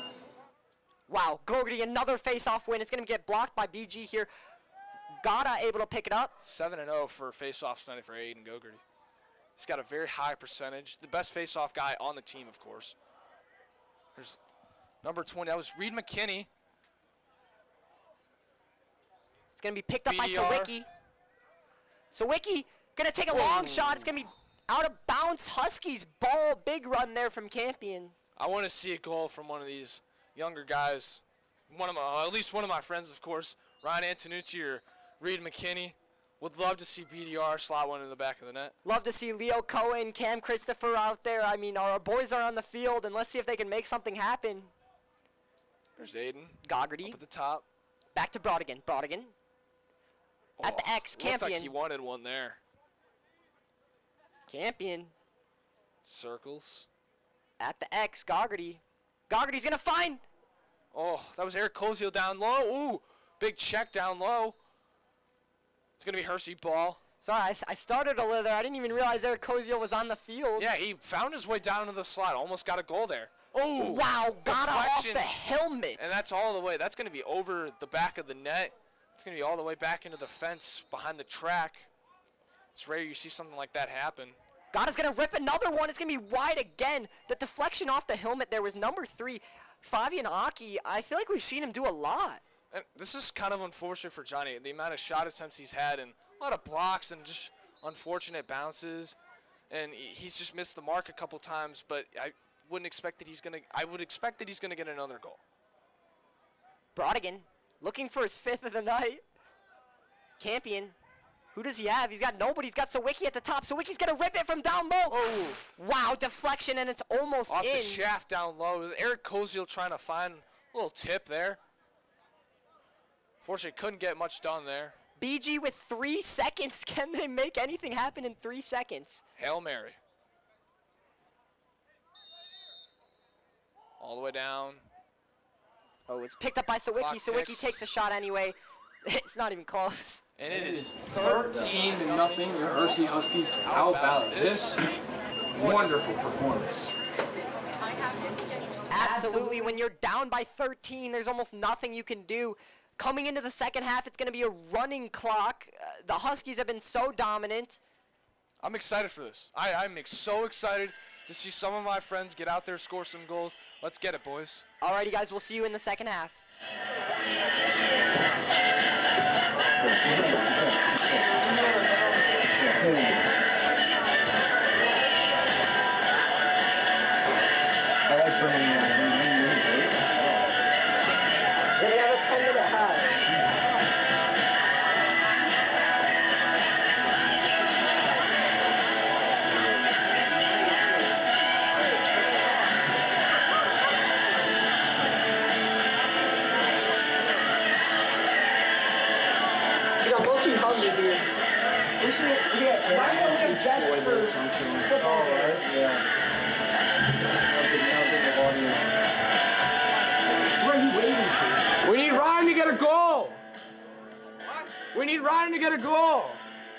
Wow, Gogarty, another face-off win. It's going to get blocked by BG here. Gata able to pick it up. 7-0 for face-offs tonight for Aiden Gogarty. He's got a very high percentage. The best face-off guy on the team, of course. There's number 20. That was Reed McKinney. It's going to be picked up by BDR. Sawicki. Sawicki going to take a long shot. It's going to be out of bounds. Huskies ball. Big run there from Campion. I want to see a goal from one of these younger guys. At least one of my friends, of course, Ryan Antonucci or Reed McKinney. Would love to see BDR slot one in the back of the net. Love to see Leo Cohen, Cam Christopher out there. I mean, our boys are on the field, and let's see if they can make something happen. There's Aiden. Gogarty. Up at the top. Back to Brodigan. Brodigan. At the X, Looks like Campion. he wanted one there. Campion. Circles. At the X, Gogarty. Gogarty's going to find. Oh, that was Eric Koziel down low. Ooh, big check down low. It's going to be Hersey ball. Sorry, I started a little there. I didn't even realize Eric Koziel was on the field. Yeah, he found his way down into the slot. Almost got a goal there. Oh, Wow, got off deflection. the helmet. And that's all the way. That's going to be over the back of the net. It's going to be all the way back into the fence behind the track. It's rare you see something like that happen. Gata's going to rip another one. It's going to be wide again. The deflection off the helmet there was number 3, Fabian Aki. I feel like we've seen him do a lot. And this is kind of unfortunate for Johnny. The amount of shot attempts he's had and a lot of blocks and just unfortunate bounces. And he's just missed the mark a couple times, but I would expect that he's going to get another goal. Brodigan looking for his 5th of the night. Campion. Who does he have? He's got nobody. He's got Sawicki at the top. Sawicki's going to rip it from down low. Oh. Wow, deflection, and it's almost Off in. the shaft down low. It was Eric Koziel trying to find a little tip there. Fortunately, couldn't get much done there. BG with 3 seconds. Can they make anything happen in 3 seconds? Hail Mary. All the way down. Oh, it's picked up by Sawicki. Clock Sawicki 6. takes a shot anyway. It's not even close. And it is 13-0. Your Hersey Huskies. How about this wonderful performance? Absolutely. When you're down by 13, there's almost nothing you can do. Coming into the second half, it's going to be a running clock. The Huskies have been so dominant. I'm excited for this. I'm so excited to see some of my friends get out there, score some goals. Let's get it, boys. Alrighty, guys, we'll see you in the second half. I'm low-key hungry, dude. We should get, why don't we have Jets for football games? What are you waiting to? We need Ryan to get a goal. We need Ryan to get a goal.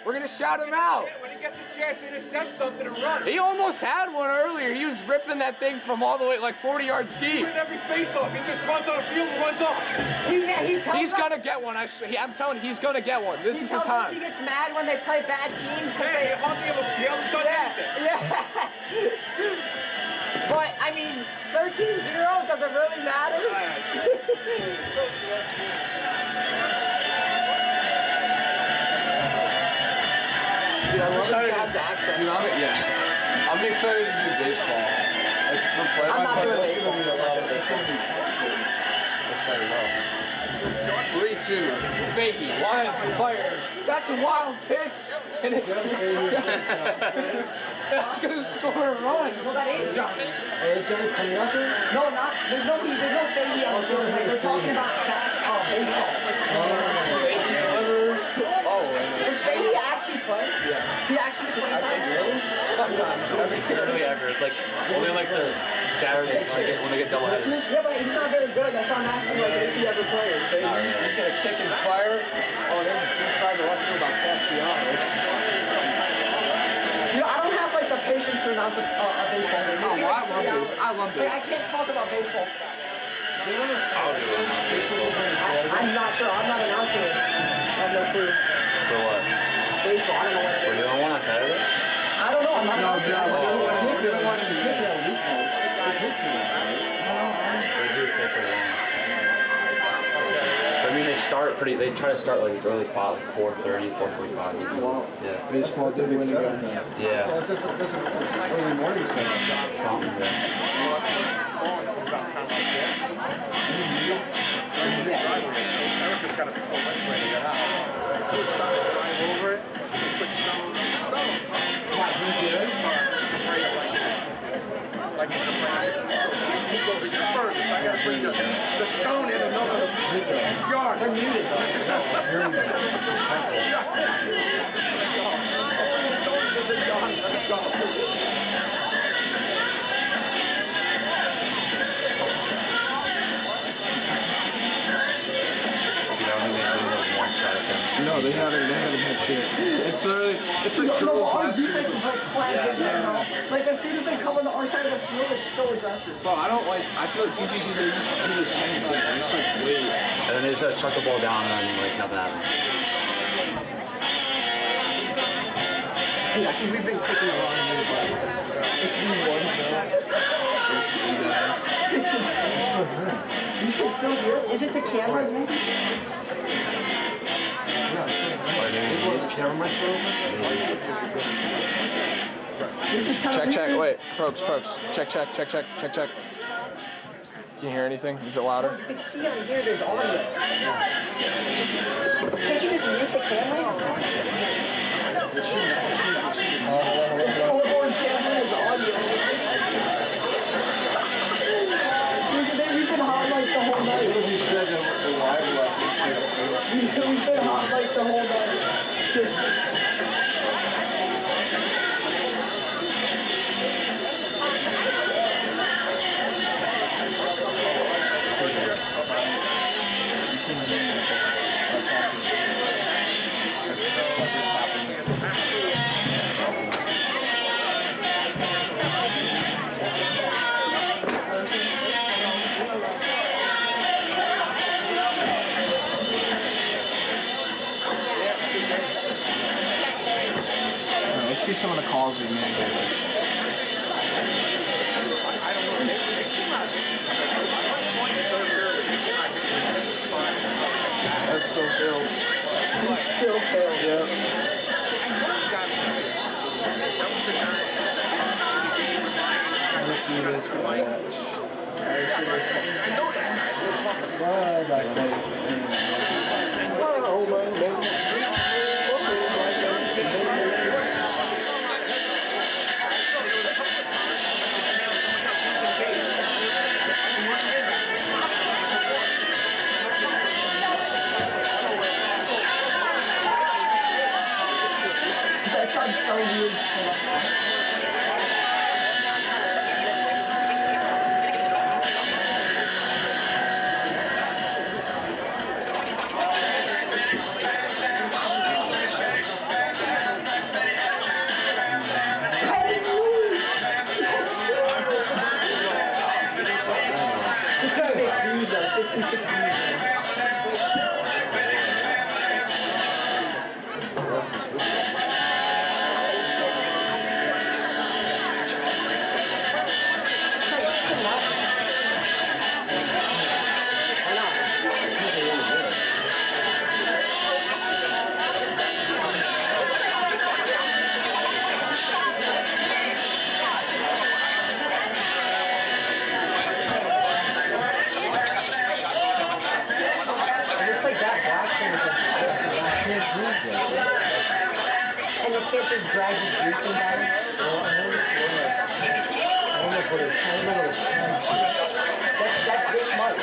We're gonna shout him out. When he gets a chance to intercept something and run. He almost had one earlier. He was ripping that thing from all the way, like 40 yards deep. With every face-off, he just runs on the field and runs off. He tells He's us, gonna get one. I'm telling you, he's gonna get one. This he is the tells us time. he gets mad when they play bad teams because Hey, they... hardly ever does anything. Yeah. But, I mean, 13-0, does it really matter? Dude, I love his dad's accent. Dude, I'm excited to do baseball. Like, for play I'm not doing baseball. baseball. Let's set it up. 3-2. Fakey. Lions fires. That's a wild pitch. And it's that's gonna score a run. Well, that is Johnny. No, not. There's no Fady on the field. Like, we're talking about baseball. Fakey delivers. Does Fady actually play? Yeah. He actually is playing times? Really? Sometimes. Barely ever. It's like only like the Saturday when they get double headers. Yeah, but he's not very good. That's why I'm asking like if he ever plays. He's gonna kick and fire. Oh, there's a deep side to left field on Castellanos. Dude, I don't have like the patience to announce a baseball game. Oh, well, I love it. Like, I can't talk about baseball. I'm not sure. I'm not announcing it. I have no clue. For what? Baseball. I don't know what it We're is. doing one on Saturday? I don't know. I'm not announcing it. They do take pretty long. I mean, they try to start like early pot, like 4:30, 4:45. Yeah. Baseball did win again. Yeah. So that's an early morning session. Something, yeah. Erica's got to be so much way to get out. So it's got to drive over it and put stone on stone. Like in the front. So she goes to first. I got to bring the stone in another yard. They're muted. No, they haven't had shit. It's a girls' Our last defense is like clamping down. Like as soon as they come on our side of the field, it's so aggressive. Bro, I don't like. I feel like BGC they just do the same thing. They just like wait. And then they just gotta chuck the ball down and then like nothing happens. Dude, I think we've been picking the wrong moves. It's these ones, You can still hear us? Is it the cameras, maybe? This is kind of Check. Wait, Probes. Check. Can you hear anything? Is it louder? You can see on here there's audio. Can't you just mute the camera? The scoreboard camera is audio. We've been hot like the whole night. You said the live lesson. We've been hot like the whole night. Let's see some of the calls we made. That's still failed. He still failed. Yeah. Let's see this match. And the kid just dragged his briefing down. That's this much.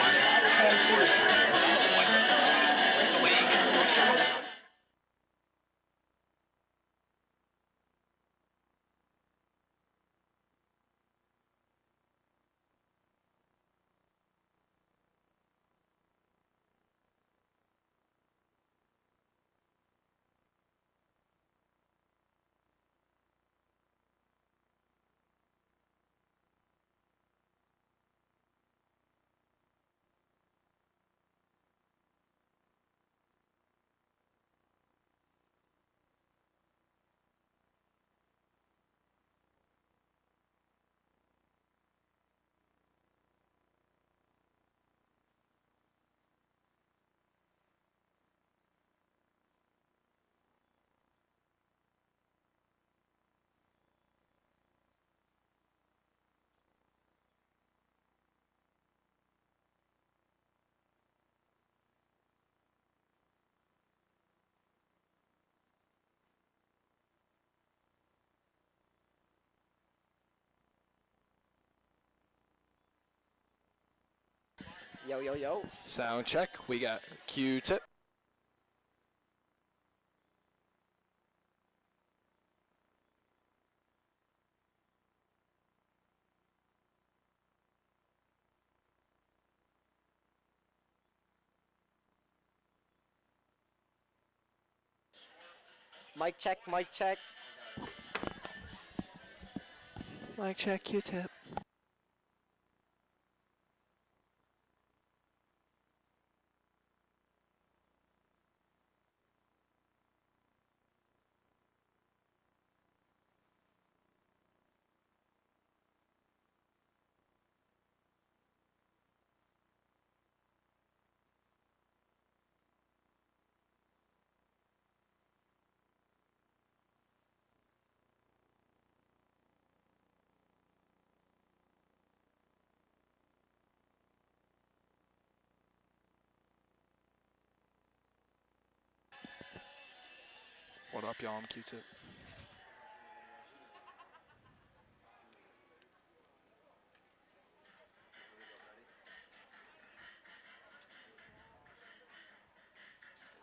Yo, yo, yo. Sound check. We got Q-tip. Mic check, mic check. Mic check, Q-tip. What up, y'all? I'm Q-tip.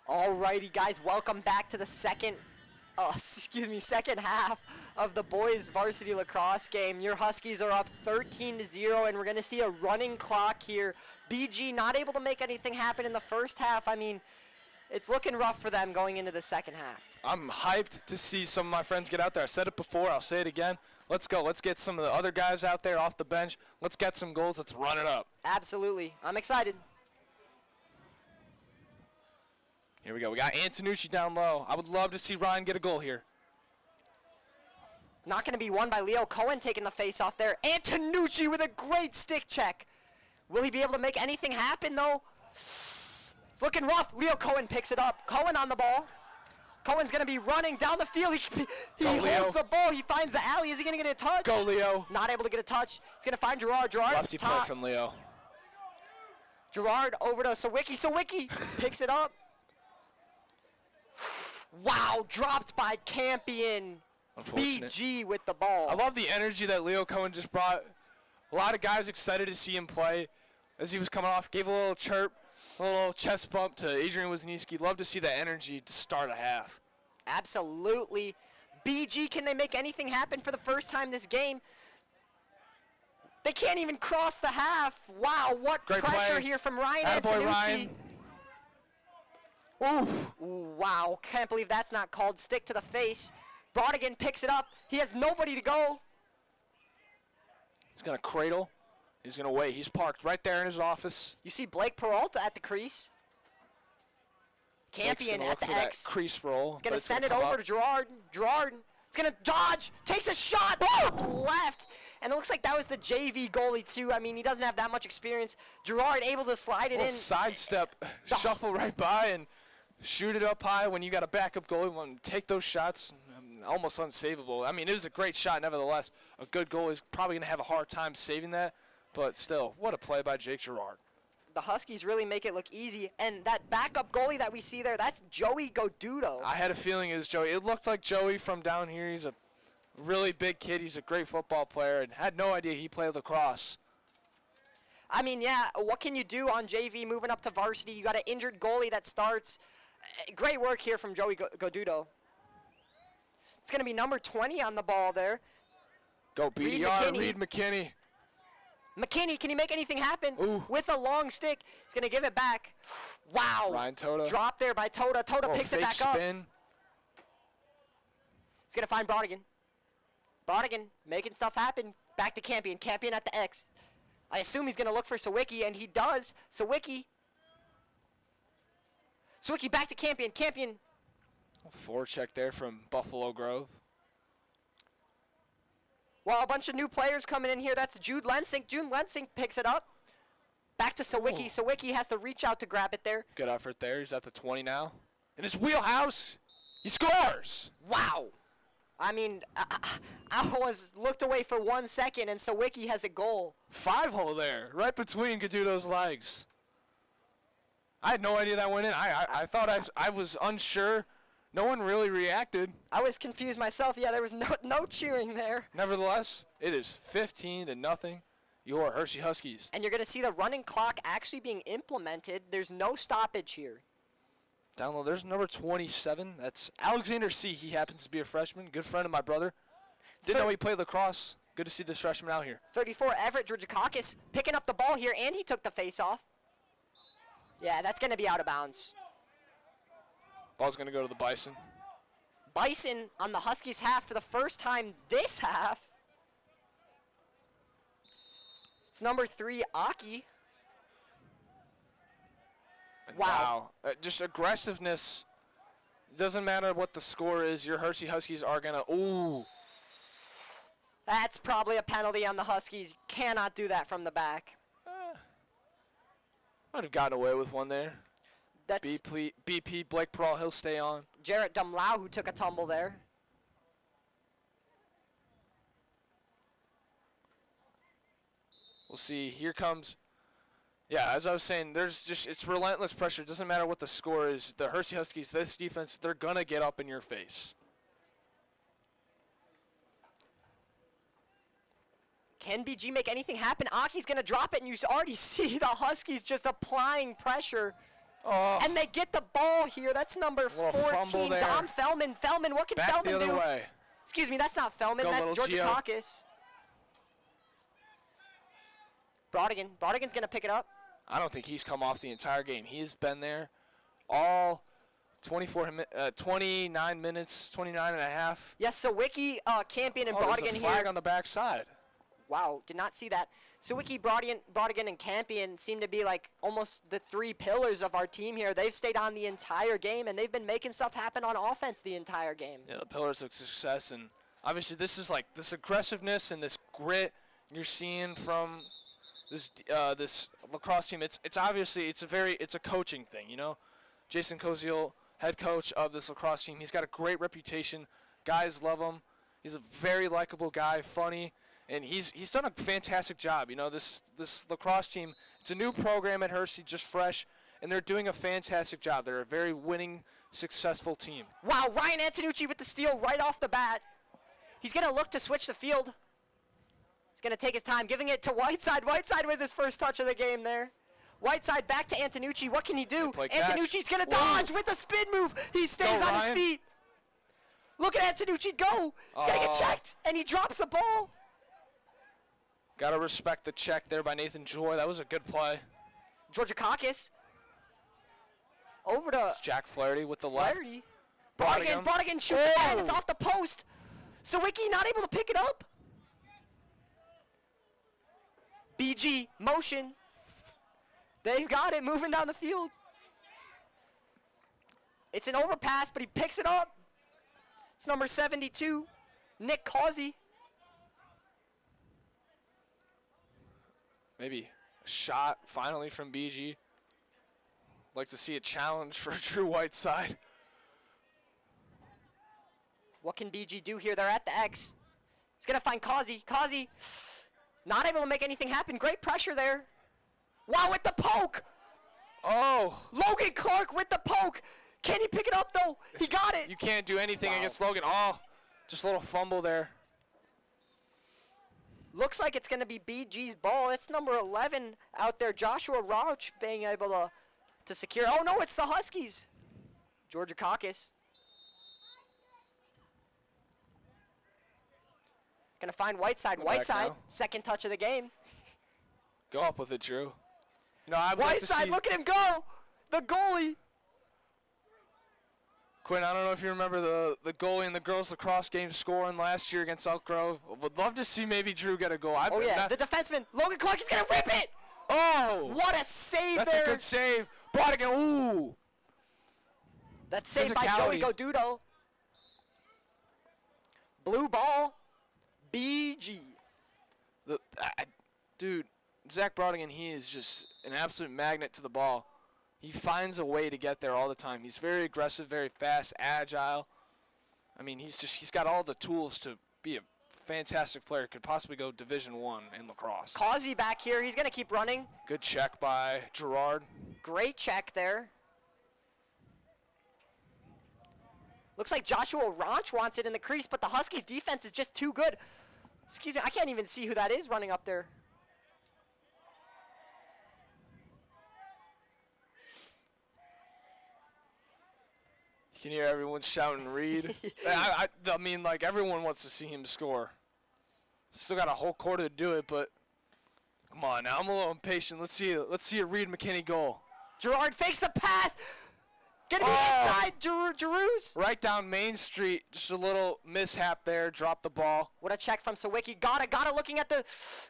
Alrighty, guys, welcome back to the second half of the boys varsity lacrosse game. Your Huskies are up 13-0, and we're going to see a running clock here. BG not able to make anything happen in the first half. I mean, it's looking rough for them going into the second half. I'm hyped to see some of my friends get out there. I said it before. I'll say it again. Let's go. Let's get some of the other guys out there off the bench. Let's get some goals. Let's run it up. Absolutely. I'm excited. Here we go. We got Antonucci down low. I would love to see Ryan get a goal here. Not going to be won by Leo Cohen taking the face off there. Antonucci with a great stick check. Will he be able to make anything happen, though? It's looking rough. Leo Cohen picks it up. Cohen on the ball. Cohen's going to be running down the field. He holds the ball. He finds the alley. Is he going to get a touch? Go, Leo. Not able to get a touch. He's going to find Gerard. Gerard. Lefty play from Leo. Gerard over to Sawicki. Sawicki picks it up. Wow, dropped by Campion. BG with the ball. I love the energy that Leo Cohen just brought. A lot of guys excited to see him play as he was coming off. Gave a little chirp, a little chest bump to Adrian Wisniewski. Love to see that energy to start a half. Absolutely. BG, can they make anything happen for the first time this game? They can't even cross the half. Wow, what Great pressure play. here from Ryan Attaboy, Antonucci. Ryan. Oof. Wow, can't believe that's not called. Stick to the face. Brodigan picks it up. He has nobody to go. He's going to cradle. He's going to wait. He's parked right there in his office. You see Blake Peralta at the crease. Campion at the X. That crease roll. He's going to send it over to Gerard. Gerard, it's going to dodge. Takes a shot. Left. And it looks like that was the JV goalie, too. I mean, he doesn't have that much experience. Gerard able to slide it in. Sidestep, shuffle right by, and shoot it up high when you got a backup goalie. Want to take those shots, almost unsavable. I mean, it was a great shot, nevertheless. A good goalie is probably going to have a hard time saving that. But still, what a play by Jake Gerard. The Huskies really make it look easy. And that backup goalie that we see there, that's Joey Godudo. I had a feeling it was Joey. It looked like Joey from down here. He's a really big kid. He's a great football player, and had no idea he played lacrosse. I mean, yeah, what can you do on JV moving up to varsity? You got an injured goalie that starts. Great work here from Joey Godudo. It's going to be number 20 on the ball there. Go BDR, Reed McKinney. McKinney, can he make anything happen? Ooh. With a long stick? He's going to give it back. Wow. Ryan Toda. Drop there by Toda. Toda picks it back spin. up. He's going to find Brodigan. Brodigan making stuff happen. Back to Campion. Campion at the X. I assume he's going to look for Sawicki, and he does. Sawicki back to Campion. Campion. Forecheck there from Buffalo Grove. Well, a bunch of new players coming in here. That's Jude Lensink. Jude Lensink picks it up. Back to Sawicki. Sawicki has to reach out to grab it there. Good effort there. He's at the 20 now. In his wheelhouse, he scores. Wow. I mean, I was looked away for 1 second, and Sawicki has a goal. 5-hole there, right between Godudo's legs. I had no idea that went in. I thought I was unsure. No one really reacted. I was confused myself. Yeah, there was no cheering there. Nevertheless, it is 15-0. Your Hershey Huskies. And you're going to see the running clock actually being implemented. There's no stoppage here. Down low, there's number 27. That's Alexander C. He happens to be a freshman. Good friend of my brother. Didn't know he played lacrosse. Good to see this freshman out here. 34, Everett Georgakakis picking up the ball here, and he took the face-off. Yeah, that's going to be out of bounds. Ball's going to go to the Bison. Bison on the Huskies half for the first time this half. It's number 3, Aki. Wow. Just aggressiveness. Doesn't matter what the score is. Your Hershey Huskies are going to, ooh. That's probably a penalty on the Huskies. You cannot do that from the back. Might have gotten away with one there. That's BP, Blake Pearl, he'll stay on. Jarrett Dumlau who took a tumble there. We'll see. Here comes. Yeah, as I was saying, it's relentless pressure. It doesn't matter what the score is. The Hershey Huskies, this defense, they're going to get up in your face. Can BG make anything happen? Aki's going to drop it, and you already see the Huskies just applying pressure. And they get the ball here. That's number 14, Dom Fellman. Fellman, what can Fellman do? Back the other way. Excuse me, that's not Fellman. That's Georgakakis. Brodigan's going to pick it up. I don't think he's come off the entire game. He's been there all 29 minutes, 29 and a half. Yes, Sawicki, Campion, and There's Brodigan a flag here. on the backside. Wow, did not see that. Sawicki, Brodigan, and Campion seem to be like almost the 3 pillars of our team here. They've stayed on the entire game, and they've been making stuff happen on offense the entire game. Yeah, the pillars of success, and obviously this is like this aggressiveness and this grit you're seeing from this lacrosse team. It's obviously it's a coaching thing, you know. Jason Koziel, head coach of this lacrosse team, he's got a great reputation. Guys love him. He's a very likable guy, funny. And he's done a fantastic job. You know, this lacrosse team, it's a new program at Hershey, just fresh, and they're doing a fantastic job. They're a very winning, successful team. Wow, Ryan Antonucci with the steal right off the bat. He's going to look to switch the field. He's going to take his time, giving it to Whiteside. Whiteside with his first touch of the game there. Whiteside back to Antonucci. What can he do? Antonucci's going to dodge with a spin move. He stays on his feet. Look at Antonucci go. He's going to get checked, and he drops the ball. Got to respect the check there by Nathan Joy. That was a good play. Georgakakis. Over to it's Jack Flaherty with the left. Brodigan shoots it and it's off the post. Sawicki not able to pick it up. BG, motion. They've got it, moving down the field. It's an overpass, but he picks it up. It's number 72, Nick Causey. Maybe a shot finally from BG. Like to see a challenge for Drew Whiteside. What can BG do here? They're at the X. He's going to find Causey. Causey not able to make anything happen. Great pressure there. Wow, with the poke. Oh. Logan Clark with the poke. Can he pick it up, though? He got it. You can't do anything against Logan. Oh, just a little fumble there. Looks like it's going to be BG's ball. It's number 11 out there. Joshua Rauch being able to secure. Oh, no, it's the Huskies. Georgia Caucus. Going to find Whiteside. Go back Whiteside, now. second touch of the game. Go up with it, Drew. You know, I'd like to Whiteside, see look at him go. The goalie. Quinn, I don't know if you remember the goalie in the girls lacrosse game scoring last year against Elk Grove. Would love to see maybe Drew get a goal. Oh, yeah, the defenseman, Logan Clark, he's going to rip it. Oh! What a save That's there. a good save. Brodigan, ooh! That's saved by Joey Physicality. Godudo. Blue ball, BG. Dude, Zach Brodigan, he is just an absolute magnet to the ball. He finds a way to get there all the time. He's very aggressive, very fast, agile. I mean, he's got all the tools to be a fantastic player. Could possibly go Division I in lacrosse. Causey back here. He's going to keep running. Good check by Gerard. Great check there. Looks like Joshua Ranch wants it in the crease, but the Huskies' defense is just too good. Excuse me, I can't even see who that is running up there. You can hear everyone shouting Reed. I mean, like, everyone wants to see him score. Still got a whole quarter to do it, but come on now. I'm a little impatient. Let's see a Reed McKinney goal. Gerard fakes the pass. Gonna be inside Giroux. Right down Main Street. Just a little mishap there. Dropped the ball. What a check from Sawicki. Gotta looking at the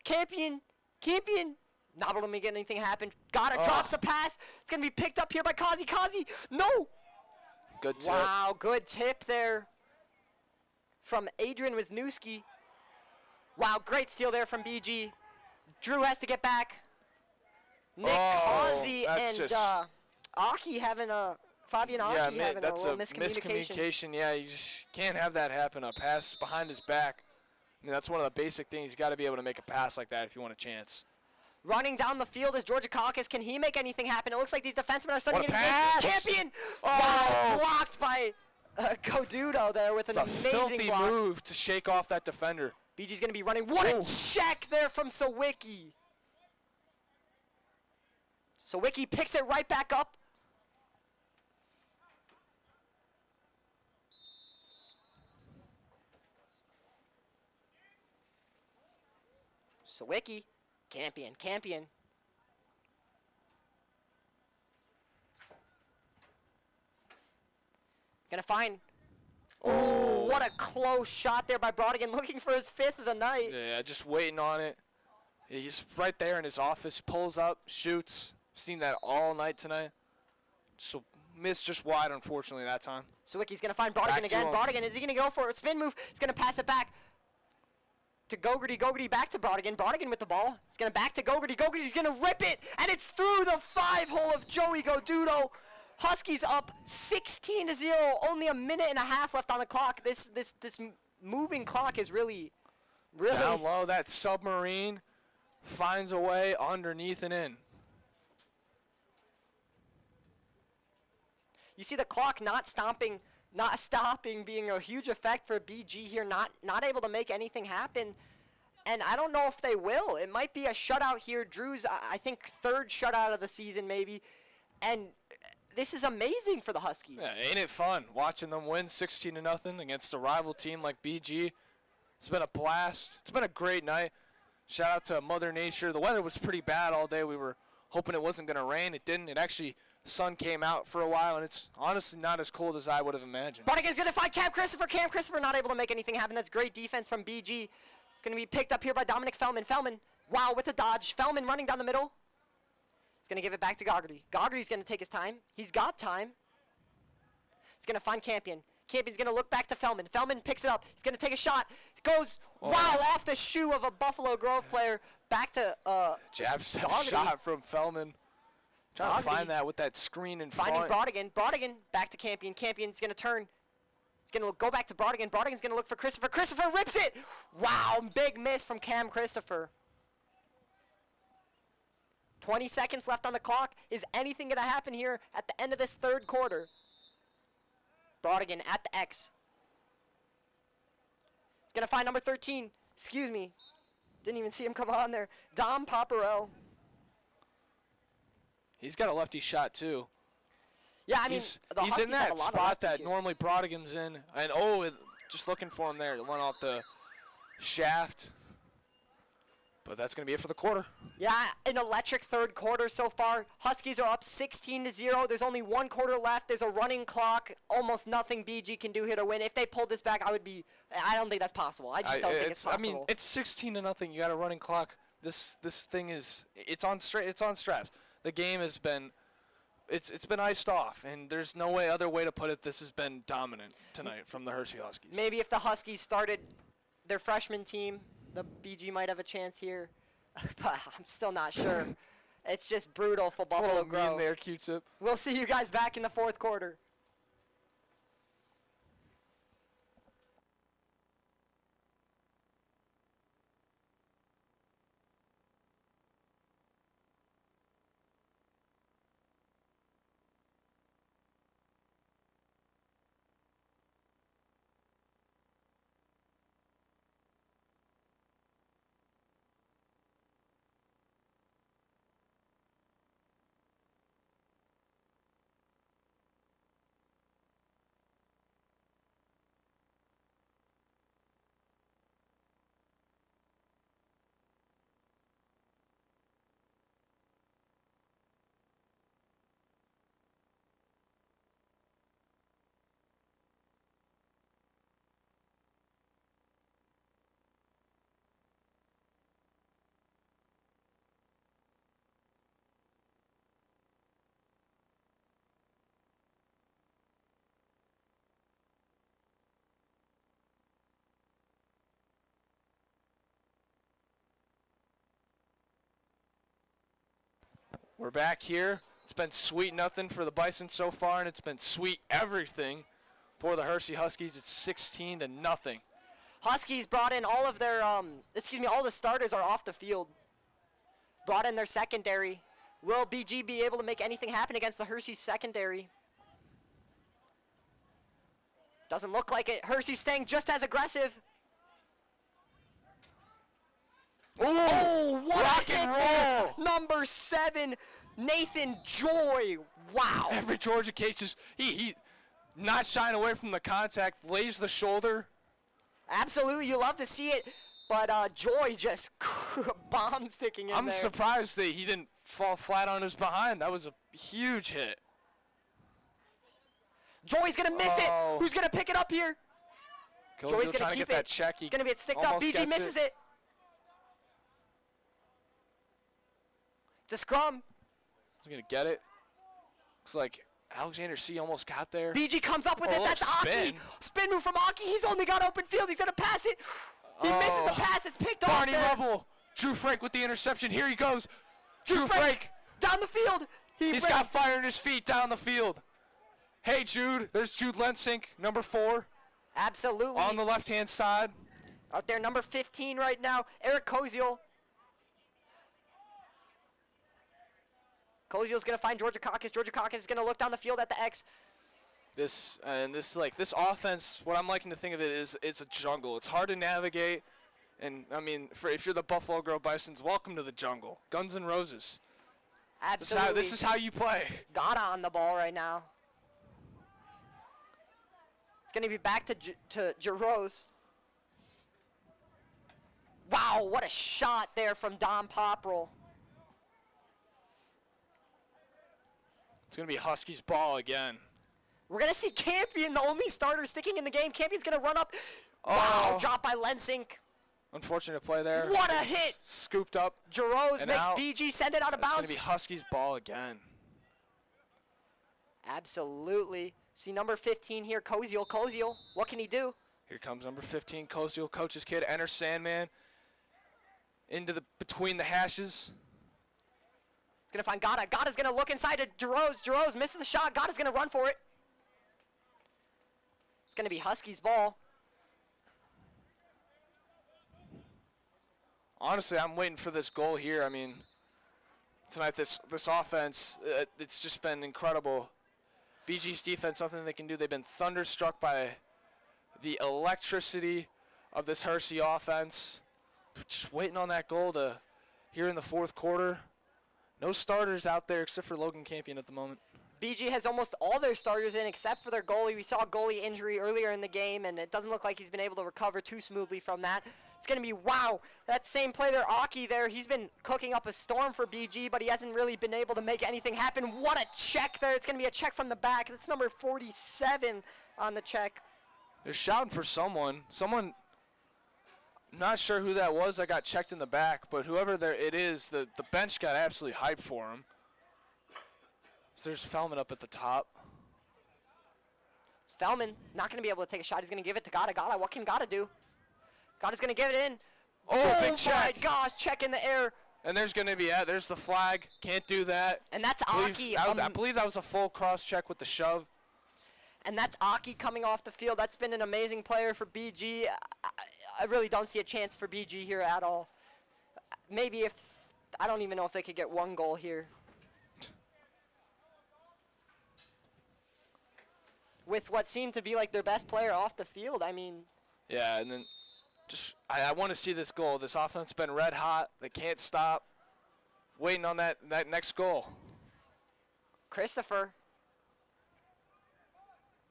Campion. Not able to make anything happen. Drops the pass. It's gonna be picked up here by Causey. No. Good tip. Wow, good tip there from Adrian Wisniewski. Wow, great steal there from BG. Drew has to get back. Nick Causey and Aki having a Fabian Aki having a that's little miscommunication. Yeah, you just can't have that happen. A pass behind his back. I mean, that's one of the basic things. You got to be able to make a pass like that if you want a chance. Running down the field is Georgia Caucus. Can he make anything happen? It looks like these defensemen are starting What to a engage. pass! Campion! Oh! Wow, blocked by Godudo there with an It's a amazing filthy block. move to shake off that defender. BG's going to be running. What a check there from Sawicki. Sawicki picks it right back up. Sawicki. Campion. Gonna find. Oh, what a close shot there by Brodigan, looking for his 5th of the night. Yeah, just waiting on it. He's right there in his office. Pulls up, shoots. Seen that all night tonight. So missed just wide, unfortunately, that time. Sawicki's gonna find Brodigan again. Brodigan, is he gonna go for a spin move? He's gonna pass it back to Gogarty. Gogarty back to Brodigan. Brodigan with the ball. He's gonna back to Gogarty. Gogarty's gonna rip it, and it's through the 5-hole of Joey Godudo. Huskies up 16-0. Only a minute and a half left on the clock. This moving clock is really. Down low, that submarine finds a way underneath and in. You see the clock not stopping, being a huge effect for BG here, not able to make anything happen. And I don't know if they will. It might be a shutout here. Drew's, I think, 3rd shutout of the season maybe. And this is amazing for the Huskies. Yeah, ain't it fun watching them win 16-0 against a rival team like BG? It's been a blast. It's been a great night. Shout out to Mother Nature. The weather was pretty bad all day. We were hoping it wasn't going to rain. It didn't. It actually, sun came out for a while, and it's honestly not as cold as I would have imagined. Brodigan's going to find Cam Christopher. Cam Christopher not able to make anything happen. That's great defense from BG. It's going to be picked up here by Dominic Fellman. Fellman Wow, with the dodge. Fellman running down the middle. He's going to give it back to Gogarty. Gogarty's going to take his time. He's got time. He's going to find Campion. Campion's going to look back to Fellman. Fellman picks it up. He's going to take a shot. Goes, wow, off the shoe of a Buffalo Grove player. Back to Jab step Gogarty. shot from Fellman. Trying to Gogarty. find that with that screen in Finding front. Brodigan. Brodigan back to Campion. Campion's going to turn. He's going to go back to Brodigan. Brodigan's going to look for Christopher. Christopher rips it. Wow, big miss from Cam Christopher. 20 seconds left on the clock. Is anything going to happen here at the end of this third quarter? Brodigan at the X. He's going to find number 13. Excuse me. Didn't even see him come on there. Dom Paparel. He's got a lefty shot, too. Yeah, I mean, He's the Huskies in have that a lot of spot lefties that here. normally Brodigan's in. And, just looking for him there. It went off the shaft. But that's going to be it for the quarter. Yeah, an electric third quarter so far. Huskies are up 16-0. There's only one quarter left. There's a running clock. Almost nothing BG can do here to win. If they pulled this back, I don't think that's possible. I just don't think it's possible. I mean, it's 16-0. You got a running clock. This thing is it's on straps. The game has been it's been iced off, and there's no other way to put it. This has been dominant tonight from the Hershey Huskies. Maybe if the Huskies started their freshman team, the BG might have a chance here. But I'm still not sure. It's just brutal for It's a Buffalo little mean Grove. there, Q-tip. We'll see you guys back in the fourth quarter. We're back here. It's been sweet nothing for the Bison so far, and it's been sweet everything for the Hershey Huskies. It's 16-0. Huskies brought in all of their, all the starters are off the field. Brought in their secondary. Will BG be able to make anything happen against the Hershey secondary? Doesn't look like it. Hershey's staying just as aggressive. Oh, what rock a hit and there. roll. Number 7, Nathan Joy. Wow. Every Georgia case just he not shying away from the contact, lays the shoulder. Absolutely, you love to see it, but Joy just bomb sticking in I'm there. surprised that he didn't fall flat on his behind. That was a huge hit. Joy's gonna miss it. Who's gonna pick it up here? Joy's Joy's gonna trying to keep get that it. check. It's gonna be sticked up. almost BG gets misses it. It's a scrum. He's gonna get it. Looks like Alexander C. almost got there. BG comes up with Oh, it. That's Aki. spin. Spin move from Aki. He's only got open field. He's gonna pass it. He misses the pass. It's picked off Barney there. Rubble. Drew Frank with the interception. Here he goes. Drew Frank. down the field. He's got fire in his feet down the field. Hey, Jude. There's Jude Lensink, number 4. Absolutely. On the left-hand side. Out there, number 15 right now, Eric Koziel. Koziel's going to find Georgia Kakis. Georgia Kakis is going to look down the field at the X. This offense, what I'm liking to think of it is it's a jungle. It's hard to navigate. And, I mean, if you're the Buffalo Grove Bisons, welcome to the jungle. Guns N' Roses. Absolutely. This is how you play. Gata on the ball right now. It's going to be back to Jaros. Wow, what a shot there from Dom Popperl. It's going to be Huskies ball again. We're going to see Campion, the only starter sticking in the game. Campion's going to run up. Wow, drop by Lensink. Unfortunate play there. What a hit! Scooped up. Jarosz And makes out. BG send it out of It's going to bounds. be Huskies ball again. Absolutely. See number 15 here, Koziel. Koziel, what can he do? Here comes number 15, Koziel, coach's kid, enters Sandman into the between the hashes. He's going to find Gata. Gata's going to look inside to Jarosz. Jarosz misses the shot. Gata's going to run for it. It's going to be Huskies ball. Honestly, I'm waiting for this goal here. I mean, tonight this offense, it's just been incredible. BG's defense, nothing they can do. They've been thunderstruck by the electricity of this Hershey offense. Just waiting on that goal to here in the fourth quarter. No starters out there except for Logan Campion at the moment. BG has almost all their starters in except for their goalie. We saw a goalie injury earlier in the game, and it doesn't look like he's been able to recover too smoothly from that. It's going to be, wow, that same play there, Aki there, he's been cooking up a storm for BG, but he hasn't really been able to make anything happen. What a check there. It's going to be a check from the back. That's number 47 on the check. They're shouting for someone. Someone, I'm not sure who that was that got checked in the back, but whoever there it is, the bench got absolutely hyped for him. So there's Fellman up at the top. It's Fellman, not going to be able to take a shot. He's going to give it to Gata. Gata, what can Gata do? Gata's going to give it in. Oh, big my check. gosh, check in the air. And there's going to be, there's the flag. Can't do that. And that's Aki. I believe that was a full cross check with the shove. And that's Aki coming off the field. That's been an amazing player for BG. I really don't see a chance for BG here at all. Maybe if, I don't even know if they could get one goal here. With what seemed to be like their best player off the field, I mean. Yeah, and then just, I want to see this goal. This offense has been red hot. They can't stop. Waiting on that next goal. Christopher.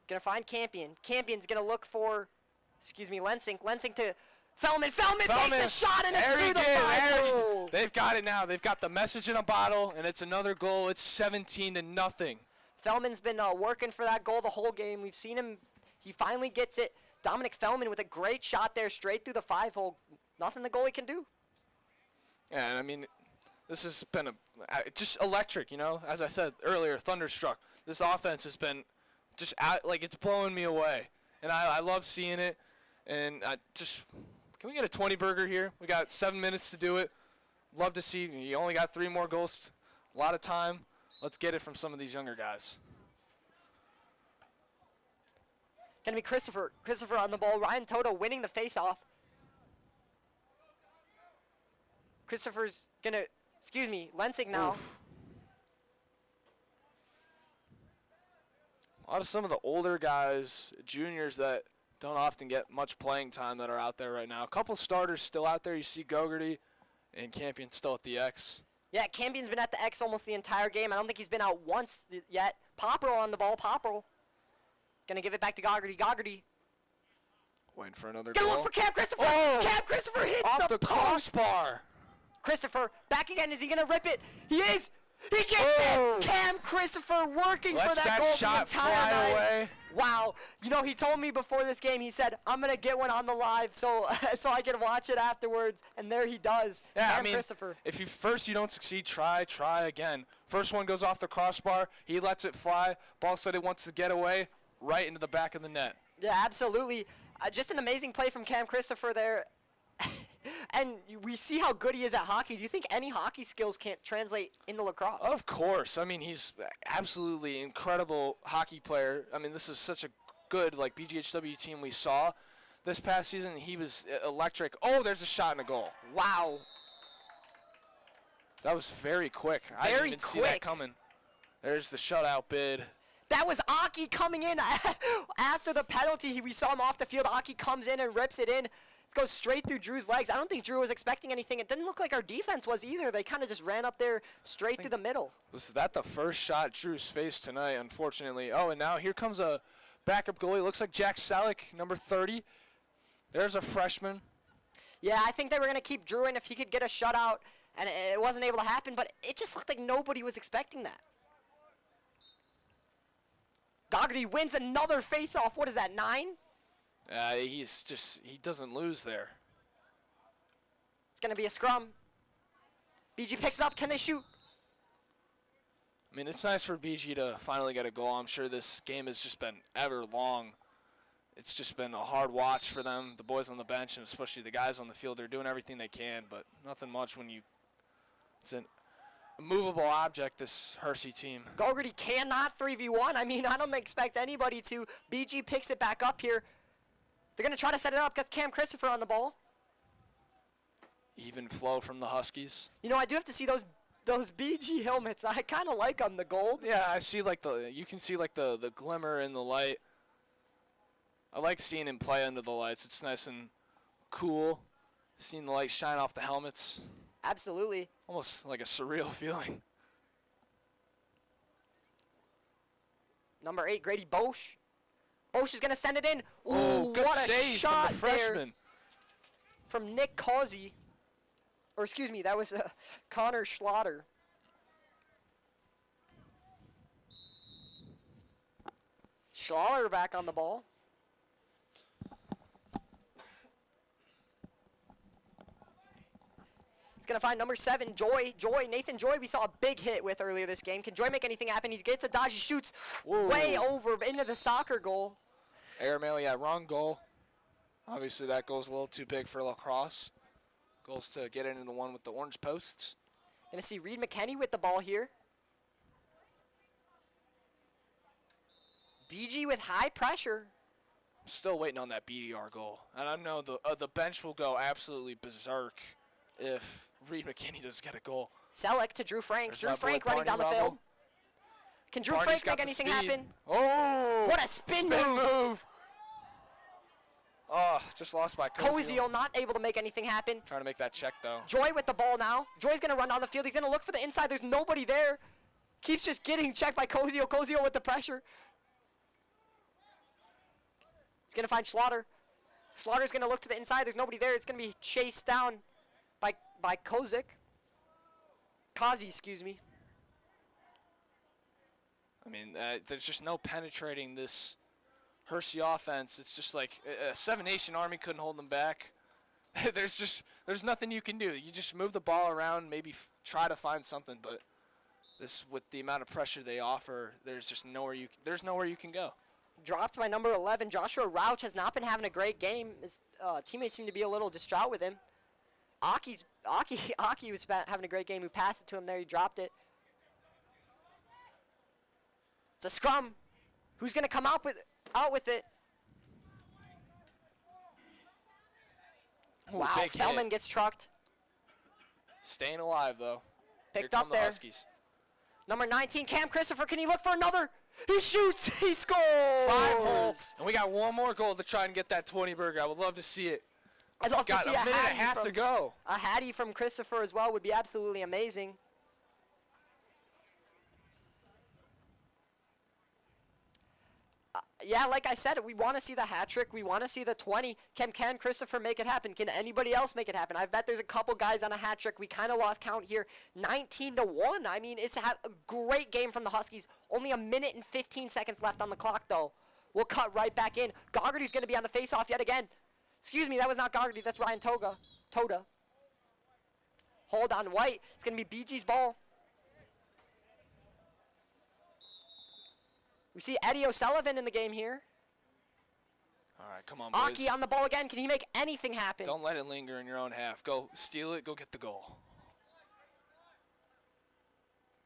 Gonna find Campion. Campion's gonna look for, Lensink. Lensink to Fellman. Fellman takes a shot and it's through the 5-hole. They've got it now. They've got the message in a bottle, and it's another goal. It's 17-0. Fellman's been working for that goal the whole game. We've seen him. He finally gets it. Dominic Fellman with a great shot there straight through the 5-hole. Nothing the goalie can do. Yeah, and I mean, this has been just electric, you know. As I said earlier, thunderstruck. This offense has been just like it's blowing me away, and I love seeing it. And can we get a 20 burger here? We got 7 minutes to do it. Love to see. You only got 3 more goals. A lot of time. Let's get it from some of these younger guys. Gonna be Christopher. Christopher on the ball. Ryan Toto winning the face-off. Christopher's gonna, Lensing now. Oof. A lot of some of the older guys, juniors that don't often get much playing time that are out there right now. A couple starters still out there. You see Gogarty and Campion still at the X. Yeah, Campion's been at the X almost the entire game. I don't think he's been out once yet. Popperl on the ball. Popperl. He's going to give it back to Gogarty. Gogarty. Waiting for another goal. Gonna look for Cam Christopher. Oh! Cam Christopher hits Off the post. crossbar. Christopher back again. Is he going to rip it? He is. He gets it. Cam Christopher working for that goal shot the entire fly night. away. Wow. You know, he told me before this game, he said, I'm going to get one on the live so I can watch it afterwards. And there he does. Yeah, Cam I mean, Christopher. if you don't succeed, try again. First one goes off the crossbar. He lets it fly. Ball said it wants to get away right into the back of the net. Yeah, absolutely. Just an amazing play from Cam Christopher there. And we see how good he is at hockey. Do you think any hockey skills can't translate into lacrosse? Of course. I mean, he's absolutely incredible hockey player. I mean, this is such a good BGHW team we saw this past season. He was electric. Oh, there's a shot and a goal. Wow. That was very quick. I didn't even see that coming. There's the shutout bid. That was Aki coming in after the penalty. We saw him off the field. Aki comes in and rips it in. It goes straight through Drew's legs. I don't think Drew was expecting anything. It didn't look like our defense was either. They kind of just ran up there straight through the middle. Was that the first shot Drew's faced tonight, unfortunately? Oh, and now here comes a backup goalie. Looks like Jack Salick, number 30. There's a freshman. Yeah, I think they were going to keep Drew in if he could get a shutout, and it wasn't able to happen, but it just looked like nobody was expecting that. Gogarty wins another face-off. What is that, 9? He doesn't lose there. It's going to be a scrum. BG picks it up. Can they shoot? I mean, it's nice for BG to finally get a goal. I'm sure this game has just been ever long. It's just been a hard watch for them, the boys on the bench, and especially the guys on the field. They're doing everything they can, but nothing much when it's an immovable object, this Hersey team. Gogarty cannot 3v1. I mean, I don't expect anybody to. BG picks it back up here. They're going to try to set it up. Gets Cam Christopher on the ball. Even flow from the Huskies. You know, I do have to see those BG helmets. I kind of like them, the gold. Yeah, I see you can see like the glimmer in the light. I like seeing him play under the lights. It's nice and cool, seeing the light shine off the helmets. Absolutely. Almost like a surreal feeling. Number 8, Grady Bosch. Bosch is going to send it in. Ooh, Oh, good what a save shot from the there freshman. from Nick Causey. Or excuse me, that was Connor Schlatter. Schlatter back on the ball. He's going to find number 7, Joy. Nathan Joy, we saw a big hit with earlier this game. Can Joy make anything happen? He gets a dodge, he shoots way over into the soccer goal. Airmail, yeah, wrong goal. Obviously, that goal's a little too big for Lacrosse. Goals to get into the one with the orange posts. Going to see Reed McKenney with the ball here. BG with high pressure. I'm still waiting on that BDR goal. And I know the bench will go absolutely berserk if Reed McKinney does get a goal. Selleck to Drew Frank. There's Drew my boy Frank running down the Barney field. Rubble. Can Drew Barney's Frank got make the anything speed. happen? Oh! What a spin move. Oh, just lost by Koziel. Koziel not able to make anything happen. Trying to make that check, though. Joy with the ball now. Joy's going to run down the field. He's going to look for the inside. There's nobody there. Keeps just getting checked by Koziel. Koziel with the pressure. He's going to find Schlatter. Schlatter's going to look to the inside. There's nobody there. It's going to be chased down by Kozik. Kazi, excuse me. I mean, there's just no penetrating this Hersey offense. It's just like a Seven Nation Army couldn't hold them back. there's nothing you can do. You just move the ball around, maybe try to find something, but this with the amount of pressure they offer, there's just nowhere you can go. Dropped by number 11. Joshua Rauch has not been having a great game. His teammates seem to be a little distraught with him. Aki was having a great game. Who passed it to him there? He dropped it. It's a scrum. Who's going to come out with it? Ooh, wow, big Feldman hit. gets trucked. Staying alive, though. Picked Here up come there. The Huskies. Number 19, Cam Christopher. Can he look for another? He shoots. He scores. 5 holes. And we got one more goal to try and get that 20 burger. I would love to see it. I'd love to see a minute and a half to go. A hattie from Christopher as well would be absolutely amazing. Yeah, like I said, we want to see the hat trick. We want to see the 20. Can Christopher make it happen? Can anybody else make it happen? I bet there's a couple guys on a hat trick. We kind of lost count here. 19-1. I mean, it's a great game from the Huskies. Only a minute and 15 seconds left on the clock, though. We'll cut right back in. Gogarty's going to be on the face-off yet again. Excuse me, that was not Gogarty. That's Ryan Toda. Hold on, White. It's going to be BG's ball. We see Eddie O'Sullivan in the game here. All right, come on, boys. Aki on the ball again. Can he make anything happen? Don't let it linger in your own half. Go steal it. Go get the goal.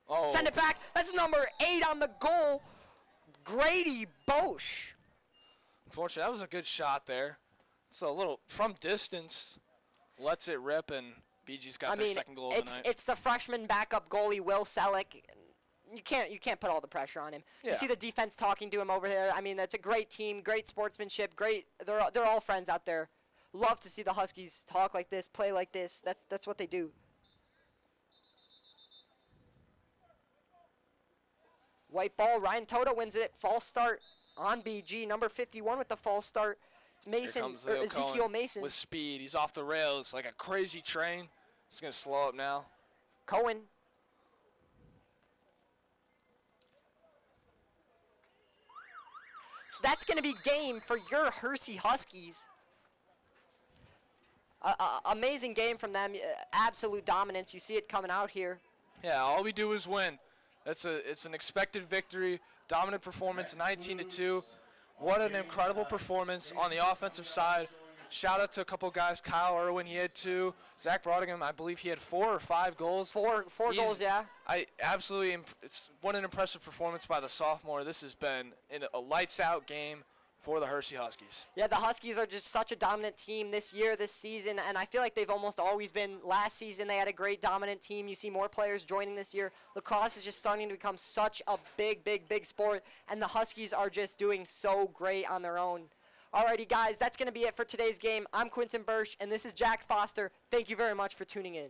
Oh. Send it back. That's number 8 on the goal. Grady Bosch. Unfortunately, that was a good shot there. So a little from distance, lets it rip, and BG's got their second goal of the night. It's the freshman backup goalie, Will Selleck. You can't put all the pressure on him. Yeah. You see the defense talking to him over there. I mean, that's a great team, great sportsmanship, great. They're all friends out there. Love to see the Huskies talk like this, play like this. That's what they do. White ball. Ryan Toda wins it. False start on BG. Number 51 with the false start. It's Mason, or Ezekiel Mason. With speed. He's off the rails like a crazy train. He's going to slow up now. Cohen. So that's going to be game for your Hersey Huskies. Amazing game from them. Absolute dominance. You see it coming out here. Yeah, all we do is win. It's an expected victory, dominant performance, 19-2. What an incredible performance on the offensive side. Shout out to a couple guys. Kyle Irwin, he had 2. Zach Brodigan, I believe he had 4 or 5 goals. Four goals, yeah. It's what an impressive performance by the sophomore. This has been a lights out game for the Hershey Huskies. Yeah, the Huskies are just such a dominant team this year, this season, and I feel like they've almost always been. Last season, they had a great dominant team. You see more players joining this year. Lacrosse is just starting to become such a big sport, and the Huskies are just doing so great on their own. Alrighty, guys, that's going to be it for today's game. I'm Quinton Bursch, and this is Jack Foster. Thank you very much for tuning in.